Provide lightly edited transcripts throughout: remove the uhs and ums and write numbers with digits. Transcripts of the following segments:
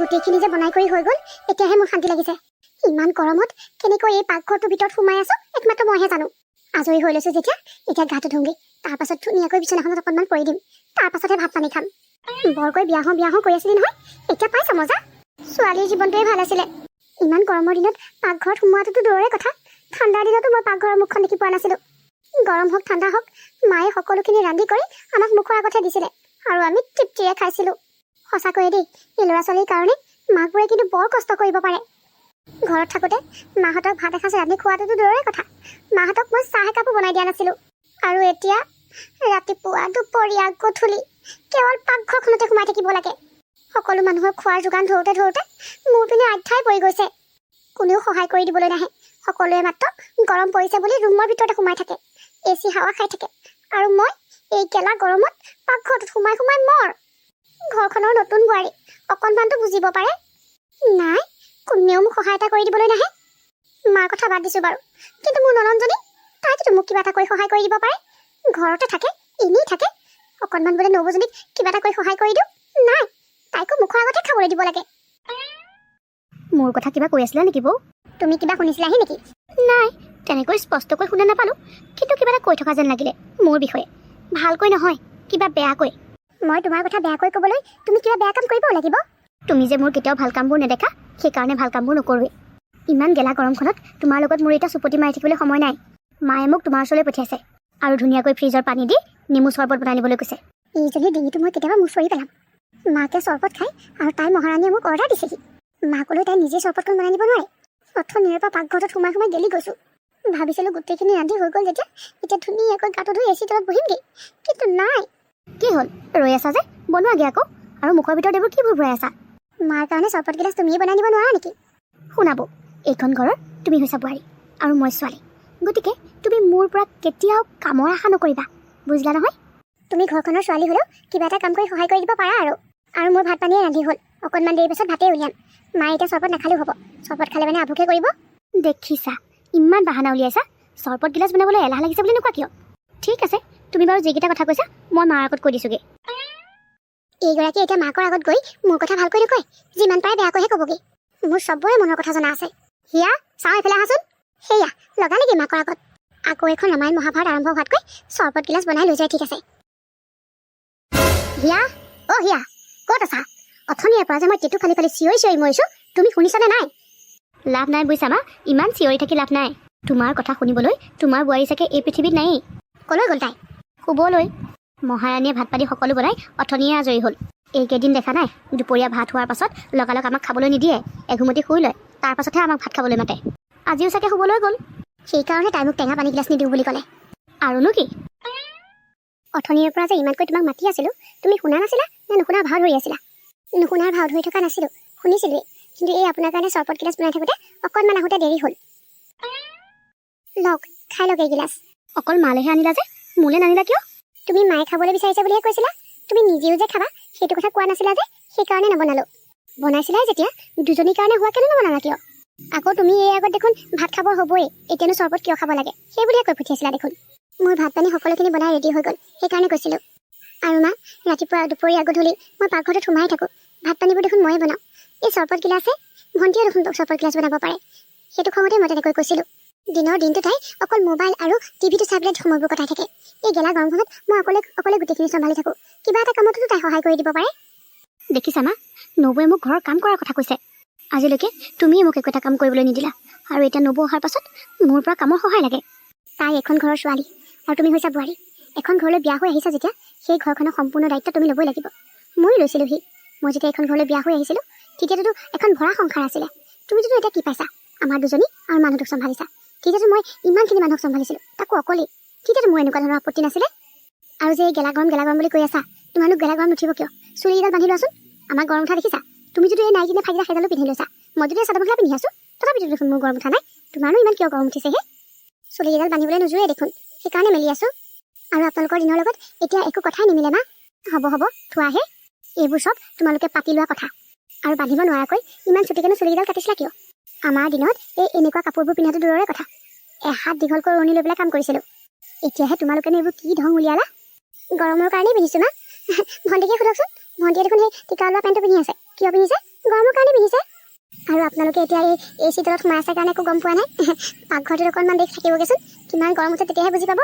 গোটেইখিনি যে বনাই কৰি হৈ গ'ল, এতিয়াহে মোৰ শান্তি লাগিছে। ইমান গৰমত কেনেকৈ এই পাকঘৰটোৰ ভিতৰত সোমাই আছো একমাত্ৰ মইহে জানো। আজৰি হৈ লৈছো যেতিয়া, এতিয়া গাটো ধুংগে, তাৰপাছত ধুনীয়াকৈ বিচনাখনত অকণমান পৰি দিম, তাৰপাছতহে ভাত পানী খাম। বৰকৈ বিয়া হওঁ কৰি আছিলি নহয়, এতিয়া পাইছা মজা। ছোৱালীৰ জীৱনটোৱে ভাল আছিলে। ইমান গৰমৰ দিনত পাকঘৰত সোমোৱাটোতো দূৰৰে কথা, ঠাণ্ডাৰ দিনতো মই পাকঘৰৰ মুখখন দেখি পোৱা নাছিলো। গৰম হওক ঠাণ্ডা হওক, মায়ে সকলোখিনি ৰান্ধি কৰি আমাক মুখৰ আগতহে দিছিলে, আৰু আমি তৃপ্তিৰে খাইছিলো। সঁচাকৈয়ে দেই, এই ল'ৰা ছোৱালীৰ কাৰণে মাকবোৰে কিন্তু বৰ কষ্ট কৰিব পাৰে। ঘৰত থাকোঁতে মাহঁতক ভাত এসাঁজ ৰান্ধি খোৱাটোতো দূৰৰে কথা, মাহঁতক মই চাহ একাপো বনাই দিয়া নাছিলোঁ। আৰু এতিয়া ৰাতিপুৱা দুপৰীয়া গধূলি কেৱল পাকঘৰখনতে সোমাই থাকিব লাগে। সকলো মানুহৰ খোৱাৰ যোগান ধৰোঁতে ধৰোঁতে মোৰ পিনে আধ্যাই পৰি গৈছে। কোনেও সহায় কৰি দিবলৈ নাহে, সকলোৱে মাত্ৰ গৰম পৰিছে বুলি ৰুমৰ ভিতৰতে সোমাই থাকে, AC হাৱা খাই থাকে, আৰু মই এই গেলা গৰমত পাকঘৰটোত সোমাই সোমাই মৰ। ঘৰখনৰ নতুন বোৱাৰী, অকণমানতো বুজিব পাৰে। নাই, কোনেও মোক সহায় এটা কৰি দিবলৈ নাহে। মাৰ কথা বাদ দিছোঁ বাৰু, কিন্তু মোৰ ননন্দজনী, তাইতো মোক কিবা এটা কৰি সহায় কৰি দিব পাৰে। ঘৰতে থাকে, এনেই থাকে, অকণমান বোলে নবৌজনীক কিবা এটা কৰি সহায় কৰি দিওঁ, নাই, তাইকো মুখৰ আগতে খাবলৈ দিব লাগে। মোৰ কথা কিবা কৈ আছিলা নেকি বৌ? তুমি কিবা শুনিছিলাহি নেকি? নাই, তেনেকৈ স্পষ্টকৈ শুনা নাপালোঁ, কিন্তু কিবা এটা কৈ থকা যেন লাগিলে মোৰ বিষয়ে। ভালকৈ নহয়, কিবা বেয়াকৈ। মই তোমাৰ কথা বেয়াকৈ ক'বলৈ তুমি কিবা বেয়া কাম কৰিব লাগিব? তুমি যে মোৰ কেতিয়াও ভাল কামবোৰ নেদেখা, সেইকাৰণে ভাল কামবোৰ নকৰোঁৱেই। ইমান গেলা গৰমখনত তোমাৰ লগত মোৰ এতিয়া চুপতি মাৰি থাকিবলৈ সময় নাই। মায়ে মোক তোমাৰ ওচৰলৈ পঠিয়াইছে, আৰু ধুনীয়াকৈ ফ্ৰিজৰ পানী দি নেমু চৰবত বনাই নিবলৈ কৈছে। এইজনী ডিঙিটো মই কেতিয়াবা মুচৰি পেলাম। মাকে চৰবত খায়, আৰু তাই মহাৰাণীয়ে মোক অৰ্ডাৰ দিছেহি। মাকলৈ তাই নিজে চৰবতখন বনাই নিব নোৱাৰে। অথনিৰে পৰা পাকঘৰটোত সোমাই সোমাই গেলি গৈছোঁ। ভাবিছিলোঁ গোটেইখিনি ৰান্ধি হৈ গ'ল যেতিয়া, এতিয়া ধুনীয়াকৈ গাটো ধুই AC তলত বহিমগৈ, কিন্তু নাই। কি হ'ল, ৰৈ আছা যে? বনোৱাগে আকৌ। আৰু মুখৰ ভিতৰত এইবোৰ কিবোৰ ভৰাই আছা? মাৰ কাৰণে চৰবত গিলাচ তুমিয়ে বনাই নিব নোৱাৰা নেকি? শুনাব, এইখন ঘৰৰ তুমি হৈছা বোৱাৰী, আৰু মই ছোৱালী, গতিকে তুমি মোৰ পৰা কেতিয়াও কামৰ আশা নকৰিবা, বুজিলা নহয়? তুমি ঘৰখনৰ ছোৱালী হ'লেও কিবা এটা কাম কৰি সহায় কৰি দিব পাৰা আৰু মোৰ ভাত পানীয়ে ৰান্ধি হ'ল, অকণমান দেৰি পাছত ভাতেই উলিয়াম। মায়ে এতিয়া চৰবত নাখালেও হ'ব, চৰবত খালে মানে আভুকে কৰিব। দেখিছা, ইমান বাহানা উলিয়াইছা। চৰবত গিলাচ বনাবলৈ এলাহ লাগিছে বুলি নোকোৱা কিয়? ঠিক আছে, তুমি বাৰু যিকেইটা কথা কৈছা মই মাৰ আগত কৈ দিছোঁগৈ। এইগৰাকী এতিয়া মাকৰ আগত গৈ মোৰ কথা ভালকৈ নকয়, যিমান পাৰে বেয়াকৈহে ক'বগৈ। মোৰ চবৰে মনৰ কথা জনা আছে। হিয়া, চাওঁ এইফালে আহাচোন। সেয়া লগা নেকি মাকৰ আগত? আকৌ এখন ৰামায়ণ মহাভাৰত আৰম্ভ হোৱাতকৈ চৰবত গিলাচ বনাই লৈ যায় ঠিক আছে। হিয়া, অ' হিয়া, ক'ত আছা? অথনিৰে পৰা যে মই টেটু ফালি ফালি চিঞৰি মৰিছোঁ, তুমি শুনিছানে নাই? লাভ নাই বুজিছা মা, ইমান চিঞৰি থাকি লাভ নাই। তোমাৰ কথা শুনিবলৈ তোমাৰ বোৱাৰী চাগে এই পৃথিৱীত নায়েই। ক'লৈ গ'ল তাই? শুবলৈ। মহাৰাণীয়ে ভাত পানী সকলো বনাই অথনিয়ে আজৰি হ'ল। এইকেইদিন দেখা নাই, দুপৰীয়া ভাত হোৱাৰ পাছত লগালগ আমাক খাবলৈ নিদিয়ে, এঘুমতি শুই লয়, তাৰ পাছতহে আমাক ভাত খাবলৈ মাতে। আজিও চাগে শুবলৈ গ'ল, সেইকাৰণে তাই মোক টেঙা পানী গিলাচ নিদিওঁ বুলি ক'লে। আৰুনো কি? অথনিৰে পৰা যে ইমানকৈ তোমাক মাতি আছিলোঁ, তুমি শুনা নাছিলা নে নুশুনাৰ ভাও ধৰি আছিলা? নুশুনাৰ ভাও ধৰি থকা নাছিলোঁ, শুনিছিলোঁৱেই, কিন্তু এই আপোনাৰ কাৰণে চৰবত গিলাচ বনাই থাকোঁতে অকণমান আহোঁতে দেৰি হ'ল। লওক, খাই লওক এইগিলাচ। অকল মালেহে আনিলা যে, মোলৈ নানিলা কিয়? তুমি মায়ে খাবলৈ বিচাৰিছে বুলিহে কৈছিলা, তুমি নিজেও যে খাবা সেইটো কথা কোৱা নাছিলা যে, সেইকাৰণে নবনালোঁ। বনাইছিলাই যেতিয়া দুজনীৰ কাৰণে হোৱা কেনে নবনালা কিয়? আকৌ তুমি এই আগত দেখোন ভাত খাব হ'বই, এতিয়ানো চৰবত কিয় খাব লাগে, সেই বুলিয়ে কৈ পঠিয়াইছিলা দেখোন। মোৰ ভাত পানী সকলোখিনি বনাই ৰেডি হৈ গ'ল, সেইকাৰণে কৈছিলোঁ। আৰু মা, ৰাতিপুৱা দুপৰীয়া গধূলি মই পাকঘৰটোত সোমাই থাকোঁ, ভাত পানীবোৰ দেখোন ময়ে বনাওঁ। এই চৰবত গিলাচে ভণ্টিয়ে দেখোন চৰবত গিলাচ বনাব পাৰে, সেইটো খঙতে মই তেনেকৈ কৈছিলোঁ। দিনৰ দিনটো তাই অকল মোবাইল আৰু টিভিটো চাই পেলাই সময়বোৰ কটাই থাকে। এই গেলা গৰমখনত মই অকলে গোটেইখিনি চম্ভালি থাকোঁ, কিবা এটা কামতো তাই সহায় কৰি দিব পাৰে। দেখিছা মা, নবৌৱে মোক ঘৰৰ কাম কৰাৰ কথা কৈছে। আজিলৈকে তুমিয়ে মোক একো এটা কাম কৰিবলৈ নিদিলা, আৰু এতিয়া নবৌ অহাৰ পাছত মোৰ পৰা কামৰ সহায় লাগে। তাই এখন ঘৰৰ ছোৱালী, আৰু তুমি হৈছা বোৱাৰী। এখন ঘৰলৈ বিয়া হৈ আহিছা যেতিয়া, সেই ঘৰখনৰ সম্পূৰ্ণ দায়িত্ব তুমি ল'বই লাগিব। ময়ো লৈছিলোঁহি। মই যেতিয়া এখন ঘৰলৈ বিয়া হৈ আহিছিলোঁ, তেতিয়াতো এখন ভৰা সংসাৰ আছিলে। তুমিতো এতিয়া কি পাইছা? আমাৰ দুজনী আৰু মানুহটোক চম্ভালিছা। তেতিয়াতো মই ইমানখিনি মানুহক চম্ভালিছিলোঁ, তাকো অকলেই। তেতিয়াতো মোৰ এনেকুৱা ধৰণৰ আপত্তি নাছিলে। আৰু যে এই গেলা গৰম বুলি কৈ আছা, তোমালোক গেলা গৰম নুঠিব কিয়? চুলিকেইডাল বান্ধি লোৱাচোন, আমাৰ গৰম উঠা দেখিছা? তুমি যদি এই নাইকিনে ফাইকিনা সেইডালো পিন্ধি লৈছা, মই যদি চাদৰ মেখেলা পিন্ধি আছোঁ, তথাপিতো দেখোন মোৰ গৰম উঠা নাই। তোমাৰো ইমান কিয় গৰম উঠিছেহে? চুলিকেইডাল বান্ধিবলৈ নোজোৰে দেখোন, সেইকাৰণে মেলি আছোঁ। আৰু আপোনালোকৰ দিনৰ লগত এতিয়া একো কথাই নিমিলে মা। হ'ব থোৱাহে, এইবোৰ চব তোমালোকে পাতি লোৱা কথা। আৰু বান্ধিব নোৱাৰাকৈ ইমান চুটিকেনো চুলিকেইডাল কাটিছিলা কিয়? আমাৰ দিনত এই এনেকুৱা কাপোৰবোৰ পিন্ধাটো দূৰৰে কথা, এহাত দীঘলকৈ ওৰণি লৈ পেলাই কাম কৰিছিলোঁ। এতিয়াহে তোমালোকেনো এইবোৰ কি ঢং উলিয়ালা? গৰমৰ কাৰণেই পিন্ধিছোঁ মা। ভণ্টিকে সোধকচোন, ভণ্টিয়ে দেখোন সেই টিকা ওলোৱা পেণ্টটো পিন্ধি আছে। কিয় পিন্ধিছে গৰমৰ কাৰণে পিন্ধিছে। আৰু আপোনালোকে এতিয়া এই এচি তলত সোমাই আছে কাৰণে একো গম পোৱা নাই। পাকঘৰটোত অকণমান দেৰি থাকিবগৈচোন, কিমান গৰম উঠে তেতিয়াহে বুজি পাব।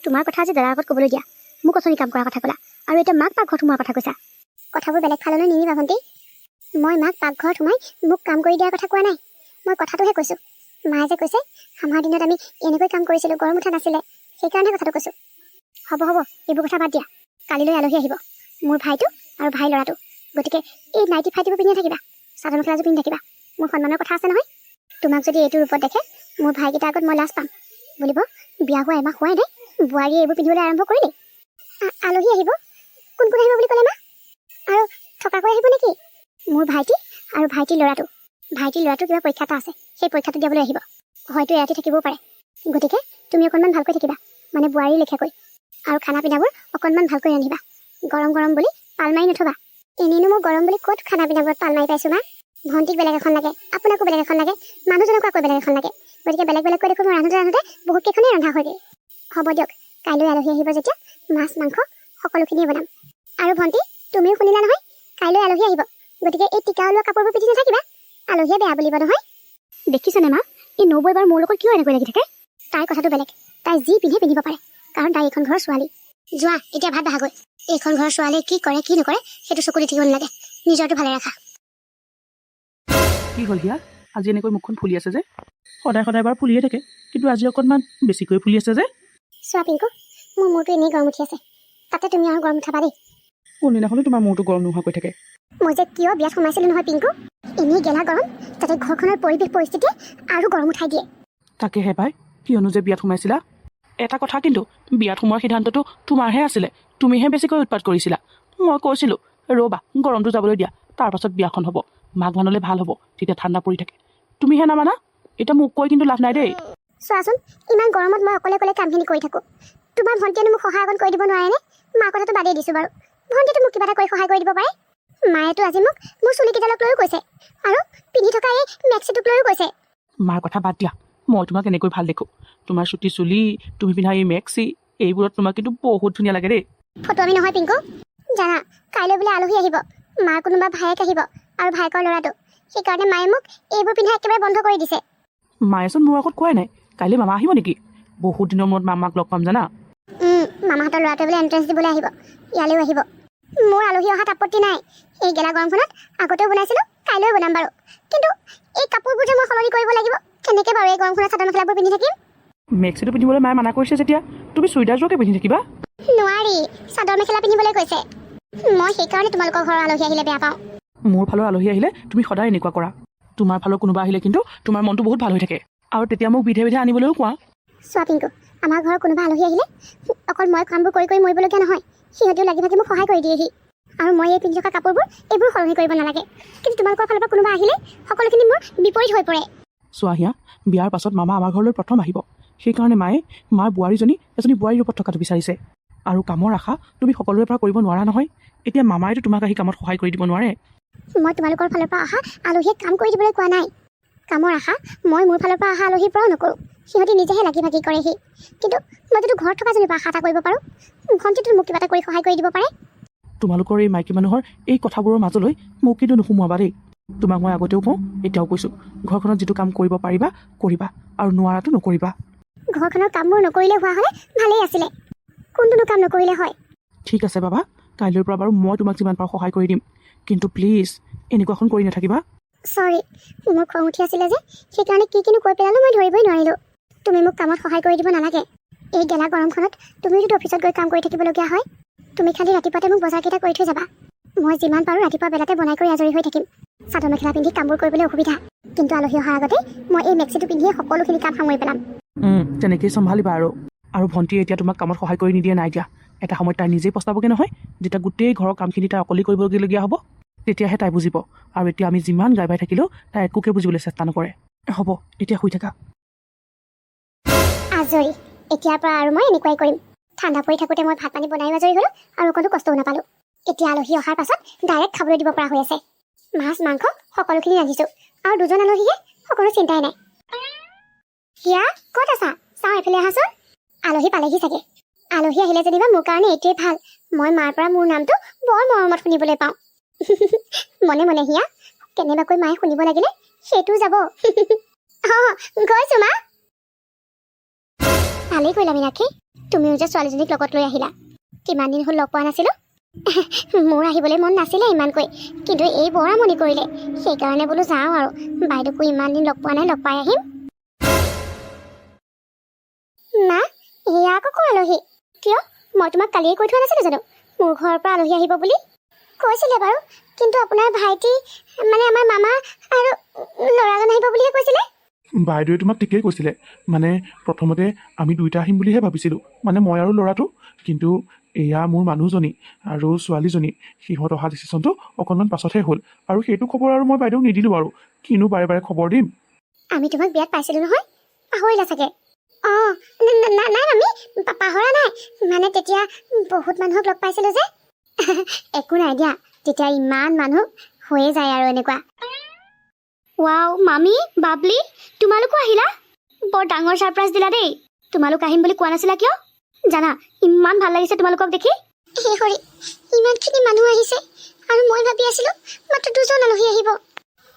তোমাৰ কথা আজি দাদাৰ আগত ক'বলৈ দিয়া। মোক অথনি কাম কৰাৰ কথা ক'লা, আৰু এতিয়া মাক পাকঘৰত সোমোৱাৰ কথা কৈছা। কথাবোৰ বেলেগ ফাললৈ নিনিবা ভণ্টি। মই মাক পাকঘৰত সোমাই মোক কাম কৰি দিয়াৰ কথা কোৱা নাই, মই কথাটোহে কৈছোঁ। মায়ে যে কৈছে আমাৰ দিনত আমি এনেকৈ কাম কৰিছিলোঁ, গৰম উঠা নাছিলে, সেইকাৰণে কথাটো কৈছোঁ। হ'ব এইবোৰ কথা বাদ দিয়া। কালিলৈ আলহী আহিব, মোৰ ভাইটো আৰু ভাই ল'ৰাটো। গতিকে এই নাইটি ফাইটিবোৰ পিন্ধি থাকিবা, চাদৰ মেখেলাযোৰ পিন্ধি থাকিবা। মোৰ সন্মানৰ কথা আছে নহয়। তোমাক যদি এইটো ৰূপত দেখে, মোৰ ভাইকেইটাৰ আগত মই লাজ পাম। বুলিব বিয়া হোৱা এমাহ হোৱাই নাই, বোৱাৰীয়ে এইবোৰ পিন্ধিবলৈ আৰম্ভ কৰিলেই। আলহী আহিব? কোন আহিব বুলি ক'লে মা? আৰু থকাকৈ আহিব নেকি? মোৰ ভাইটি আৰু ভাইটিৰ ল'ৰাটো কিবা পৰীক্ষা এটা আছে, সেই পৰীক্ষাটো দিবলৈ আহিব। হয়তো এৰাতি থাকিবও পাৰে। গতিকে তুমি অকণমান ভালকৈ থাকিবা, মানে বোৱাৰী লেখীয়াকৈ। আৰু খানা পিনাবোৰ অকণমান ভালকৈ ৰান্ধিবা। গৰম বুলি পাল মাৰি নথবা। এনেইনো মই গৰম বুলি ক'ত খানা পিনাবোৰত পাল মাৰি পাইছোঁ মা? ভণ্টিক বেলেগ এখন লাগে, আপোনাকো বেলেগ এখন লাগে, মানুহজনকো আকৌ বেলেগ এখন লাগে। গতিকে বেলেগকৈ দেখোন মই ৰান্ধোতে বহুত কেইখনেই ৰন্ধা হয়গৈ। হ'ব দিয়ক, কাইলৈ আলহী আহিব যেতিয়া মাছ মাংস সকলোখিনিয়ে বনাম। আৰু ভণ্টি তুমিও শুনিলা নহয়, কাইলৈ আলহী আহিব। গতিকে এই টিকা ওলোৱা কাপোৰবোৰ পিন্ধি নাথাকিবা, আলহীয়ে বেয়া বুলিব নহয়। দেখিছেনে মা, এই নবৌ এবাৰ মোৰ লগত কিয় এনেকৈ লাগি থাকে? তাইৰ কথাটো বেলেগ, তাই যি পিন্ধিব পাৰে, কাৰণ তাই এইখন ঘৰৰ ছোৱালী। যোৱা এতিয়া ভাত বাহাগৈ। এইখন ঘৰৰ ছোৱালীয়ে কি কৰে কি নকৰে সেইটো চকু দি থাকিব নালাগে, নিজৰটো ভালে ৰাখা। কি হ'ল হিয়া, আজি এনেকৈ মুখখন ফুলি আছে যে? সদায় বাৰু ফুলিয়ে থাকে, কিন্তু আজি অকণমান বেছিকৈ ফুলি আছে যে? চোৱা পিংকু, মোৰ মূৰটো এনেই গৰম উঠি আছে, তাতে তুমি আৰু গৰম উঠাবা দেই। কোনদিনাখনো তোমাৰ মূৰটো গৰম নোহোৱাকৈ থাকে। মই যে কিয় বিয়াত সোমাইছিলোঁ নহয় পিংকু, এনেই গেলা গৰম, তাতে ঘৰখনৰ পৰিৱেশ পৰিস্থিতিয়ে আৰু গৰম উঠাই দিয়ে। তাকেহে পাই, কিয়নো যে বিয়াত সোমাইছিলা। এটা কথা কিন্তু, বিয়াত সোমোৱাৰ সিদ্ধান্তটো তোমাৰহে আছিলে, তুমিহে বেছিকৈ উৎপাত কৰিছিলা। মই কৈছিলোঁ ৰ'বা গৰমটো যাবলৈ দিয়া, তাৰপাছত বিয়াখন হ'ব, মাঘ মানলৈ ভাল হ'ব, তেতিয়া ঠাণ্ডা পৰি থাকে। তুমিহে নামানা। এতিয়া মোক কৈ কিন্তু লাভ নাই দেই। চোৱাচোন, ইমান গৰমত মই অকলে কামখিনি কৰি থাকোঁ, তোমাৰ ভণ্টিয়েনো মোক সহায় অকণ কৰি দিব নোৱাৰেনে? মাৰ কথাটো বাদেই দিছোঁ বাৰু, ভণ্টিয়েতো মোক কিবা এটা কৰি সহায় কৰি দিব পাৰে। মায়েতো আজি মোক মোৰ চুলিকেইডালক লৈও কৈছে, আৰু পিন্ধি থকা এই মেক্সিটোক লৈও কৈছে। মাৰ কথা বাদ দিয়া, মই তোমাক এনেকৈ ভাল দেখোঁ। তোমাৰ চুটি চুলি, তুমি পিন্ধা এই মেক্সি, এইবোৰত তোমাক কিন্তু বহুত ধুনীয়া লাগে দেই। ফটোৱামি নহয় পিংকু, জানা কাইলৈ বোলে আলহী আহিব, মাৰ কোনোবা ভায়েক আহিব আৰু ভায়েকৰ ল'ৰাটো, সেইকাৰণে মায়ে মোক এইবোৰ পিন্ধা একেবাৰে বন্ধ কৰি দিছে। মায়েচোন মোৰ আগত কোৱাই নাই, কাইলৈ মামা আহিব নেকি? বহুত দিনৰ মূৰত মামাক লগ পাম জানা। মামাহঁতৰ ল'ৰাটোৱে বোলে এণ্ট্ৰেঞ্চ দিবলৈ আহিব, ইয়ালৈও আহিব। মোৰ আলহী অহাত আপত্তি নাই, এই গেলা গৰমখনত আগতেও বনাইছিলোঁ, কাইলৈও বনাম বাৰু। কিন্তু এই কাপোৰবোৰ যে মই সলনি কৰিব লাগিব, কেনেকৈ বাৰু এই গৰমখনত চাদৰ মেখেলাবোৰ পিন্ধি থাকিম? মেক্সিটো পিন্ধিবলৈ মায়ে মানা কৰিছে যেতিয়া, তুমি চুইদাৰযোৰকে পিন্ধি থাকিবা। নোৱাৰি, চাদৰ মেখেলা পিন্ধিবলৈ কৈছে। মই সেইকাৰণে তোমালোকৰ ঘৰৰ আলহী আহিলে বেয়া পাওঁ। মোৰ ফালৰ আলহী আহিলে তুমি সদায় এনেকুৱা কৰা, তোমাৰ ফালৰ কোনোবা আহিলে কিন্তু তোমাৰ মনটো বহুত ভাল হৈ থাকে, আৰু তেতিয়া মোক বিধে আনিবলৈও কোৱা। চোৱা পিংকু, আমাৰ ঘৰৰ কোনোবা আলহী আহিলে অকল মই কামবোৰ কৰি মৰিবলগীয়া নহয়, সিহঁতেও লাগি ভাগি মোক সহায় কৰি দিয়েহি। আৰু মই এই পিন্ধি থকা কাপোৰবোৰ এইবোৰ সলনি কৰিব নালাগে, কিন্তু তোমালোকৰ ফালৰ পৰা কোনোবা আহিলে সকলোখিনি মোৰ বিপৰীত হৈ পৰে। চোৱা হিয়া, বিয়াৰ পাছত মামা আমাৰ ঘৰলৈ প্ৰথম আহিব, সেইকাৰণে মায়ে মাৰ বোৱাৰীজনী এজনী বোৱাৰীৰ ৰূপত থকাটো বিচাৰিছে। আৰু কামৰ আশা তুমি সকলোৰে পৰা কৰিব নোৱাৰা নহয়, এতিয়া মামাইতো তোমাক আহি কামত সহায় কৰি দিব নোৱাৰে। মই তোমালোকৰ ফালৰ পৰা অহা আলহীক কাম কৰি দিবলৈ কোৱা নাই, কামৰ আশা মই মোৰ ফালৰ পৰা অহা আলহীৰ পৰাও নকৰোঁ, সিহঁতি নিজেহে লাগি ভাগি কৰেহি। কিন্তু মই যদি ঘৰত থকা জনীৰ পৰা আশা এটা কৰিব পাৰোঁ, ভণ্টিটো মোক কিবা এটা কৰি সহায় কৰি দিব পাৰে। তোমালোকৰ এই মাইকী মানুহৰ এই কথাবোৰৰ মাজলৈ মোক কিন্তু নোসোমোৱাবা দেই। তোমাক মই আগতেও কওঁ, এতিয়াও কৈছোঁ, ঘৰখনত যিটো কাম কৰিব পাৰিবা কৰিবা, আৰু নোৱাৰাটো নকৰিবা। ঘৰখনৰ কামবোৰ নকৰিলে হোৱা হ'লে ভালেই আছিলে, কোনটোনো কাম নকৰিলে হয়। ঠিক আছে বাবা, কাইলৈৰ পৰা বাৰু মই তোমাক যিমান পাৰোঁ সহায় কৰি দিম, কিন্তু প্লিজ এনেকুৱাখন কৰি নাথাকিবা। চৰি, মোৰ খং উঠি আছিলে যে, সেইকাৰণে কিনো কৈ পেলালোঁ মই ধৰিবই নোৱাৰিলোঁ। তুমি মোক কামত সহায় কৰি দিব নালাগে, এই গেলা গৰমখনত তুমি যদি অফিচত গৈ কাম কৰি থাকিবলগীয়া হয়, তুমি খালি ৰাতিপুৱাতে মোক বজাৰকেইটা কৰি থৈ যাবা। মই যিমান পাৰোঁ ৰাতিপুৱা বেলাতে বনাই কৰি আজৰি হৈ থাকিম। চাদৰ মেখেলা পিন্ধি কামবোৰ কৰিবলৈ অসুবিধা, কিন্তু আলহী অহাৰ আগতে মই এই মেক্সিটো পিন্ধিয়ে সকলোখিনি কাম সামৰি পেলাম। তেনেকেই চম্ভালিবা। আৰু ভণ্টিয়ে এতিয়া তোমাক কামত সহায় কৰি নিদিয়ে নাই দিয়া, এটা সময়ত তাই নিজেই পস্তাবগৈ নহয়, যেতিয়া গোটেই ঘৰৰ কামখিনি তাই অকলেই কৰিবলগীয়া হ'ব, তেতিয়াহে তাই বুজিব। আৰু এতিয়া আমি যিমান গাই বাই থাকিলেও তাই একোকে বুজিবলৈ চেষ্টা নকৰে। হ'ব, এতিয়া শুই থাকা। আজৰি, এতিয়াৰ পৰা আৰু মই এনেকুৱাই কৰিম। ঠাণ্ডা পৰি থাকোঁতে মই ভাত পানী বনাই আজৰি হ'লোঁ, আৰু অকণো কষ্টও নাপালোঁ। এতিয়া আলহী অহাৰ পাছত ডাইৰেক্ট খাবলৈ দিব পৰা হৈ আছে। মাছ মাংস সকলোখিনি ৰান্ধিছোঁ, আৰু দুজন আলহীহে, সকলো চিন্তাই নাই। হিয়া ক'ত আছা? চাওঁ এফালে আহাচোন। আলহী পালেহি চাগে। আলহী আহিলে যেনিবা মোৰ কাৰণে এইটোৱে ভাল, মই মাৰ পৰা মোৰ নামটো বৰ মৰমত শুনিবলৈ পাওঁ। মনে মনে হিয়া, কেনেবাকৈ মায়ে শুনিব লাগিলে সেইটো যাব গৈছো মা ভালেই কৰিলা মীনাক্ষী তুমিও যে ছোৱালীজনীক লগত লৈ আহিলা কিমান দিন হ'ল লগ পোৱা নাছিলো মোৰ আহিবলৈ মন নাছিলে ইমানকৈ কিন্তু এই বৰ আমনি কৰিলে সেইকাৰণে বোলো যাওঁ আৰু বাইদেউকো ইমান দিন লগ পোৱা নাই লগ পাই আহিম মা এয়া আকৌ কৰ আলহী কিয় মই তোমাক কালিয়ে কৈ থোৱা নাছিলো জানো মোৰ ঘৰৰ পৰা আলহী আহিব বুলি কৈছিলে বাৰু কিন্তু আপোনাৰ ভাইটি মানে আমাৰ মামা আৰু ল'ৰাজন আহিব বুলিহে কৈছিলে বাইদেৱে তোমাক ঠিকেই কৈছিলে মানে প্ৰথমতে আমি দুইটা আহিম বুলিহে ভাবিছিলোঁ মানে মই আৰু ল'ৰাটো কিন্তু এয়া মোৰ মানুহজনী আৰু ছোৱালীজনী সিহঁত অহা ডিচিশ্যনটো অকণমান পাছতহে হ'ল আৰু সেইটো খবৰ আৰু মই বাইদেউক নিদিলোঁ আৰু কিনো বাৰে বাৰে খবৰ দিম আমি তোমাক বিয়াত পাইছিলোঁ নহয় পাহৰিলা চাগে অঁ নাই আমি পাহৰা নাই মানে তেতিয়া বহুত মানুহক লগ পাইছিলোঁ যে একো নাই দিয়া তেতিয়া ইমান মানুহ হৈয়ে যায় আৰু এনেকুৱা ৱাও মামী বাবলি তোমালোকো আহিলা বৰ ডাঙৰ ছাৰপ্ৰাইজ দিলা দেই তোমালোক আহিম বুলি কোৱা নাছিলা কিয় জানা ইমান ভাল লাগিছে তোমালোকক দেখি হে হৰি ইমানখিনি মানুহ আহিছে আৰু মই ভাবি আছিলোঁ মাত্ৰ দুজন আলহী আহিব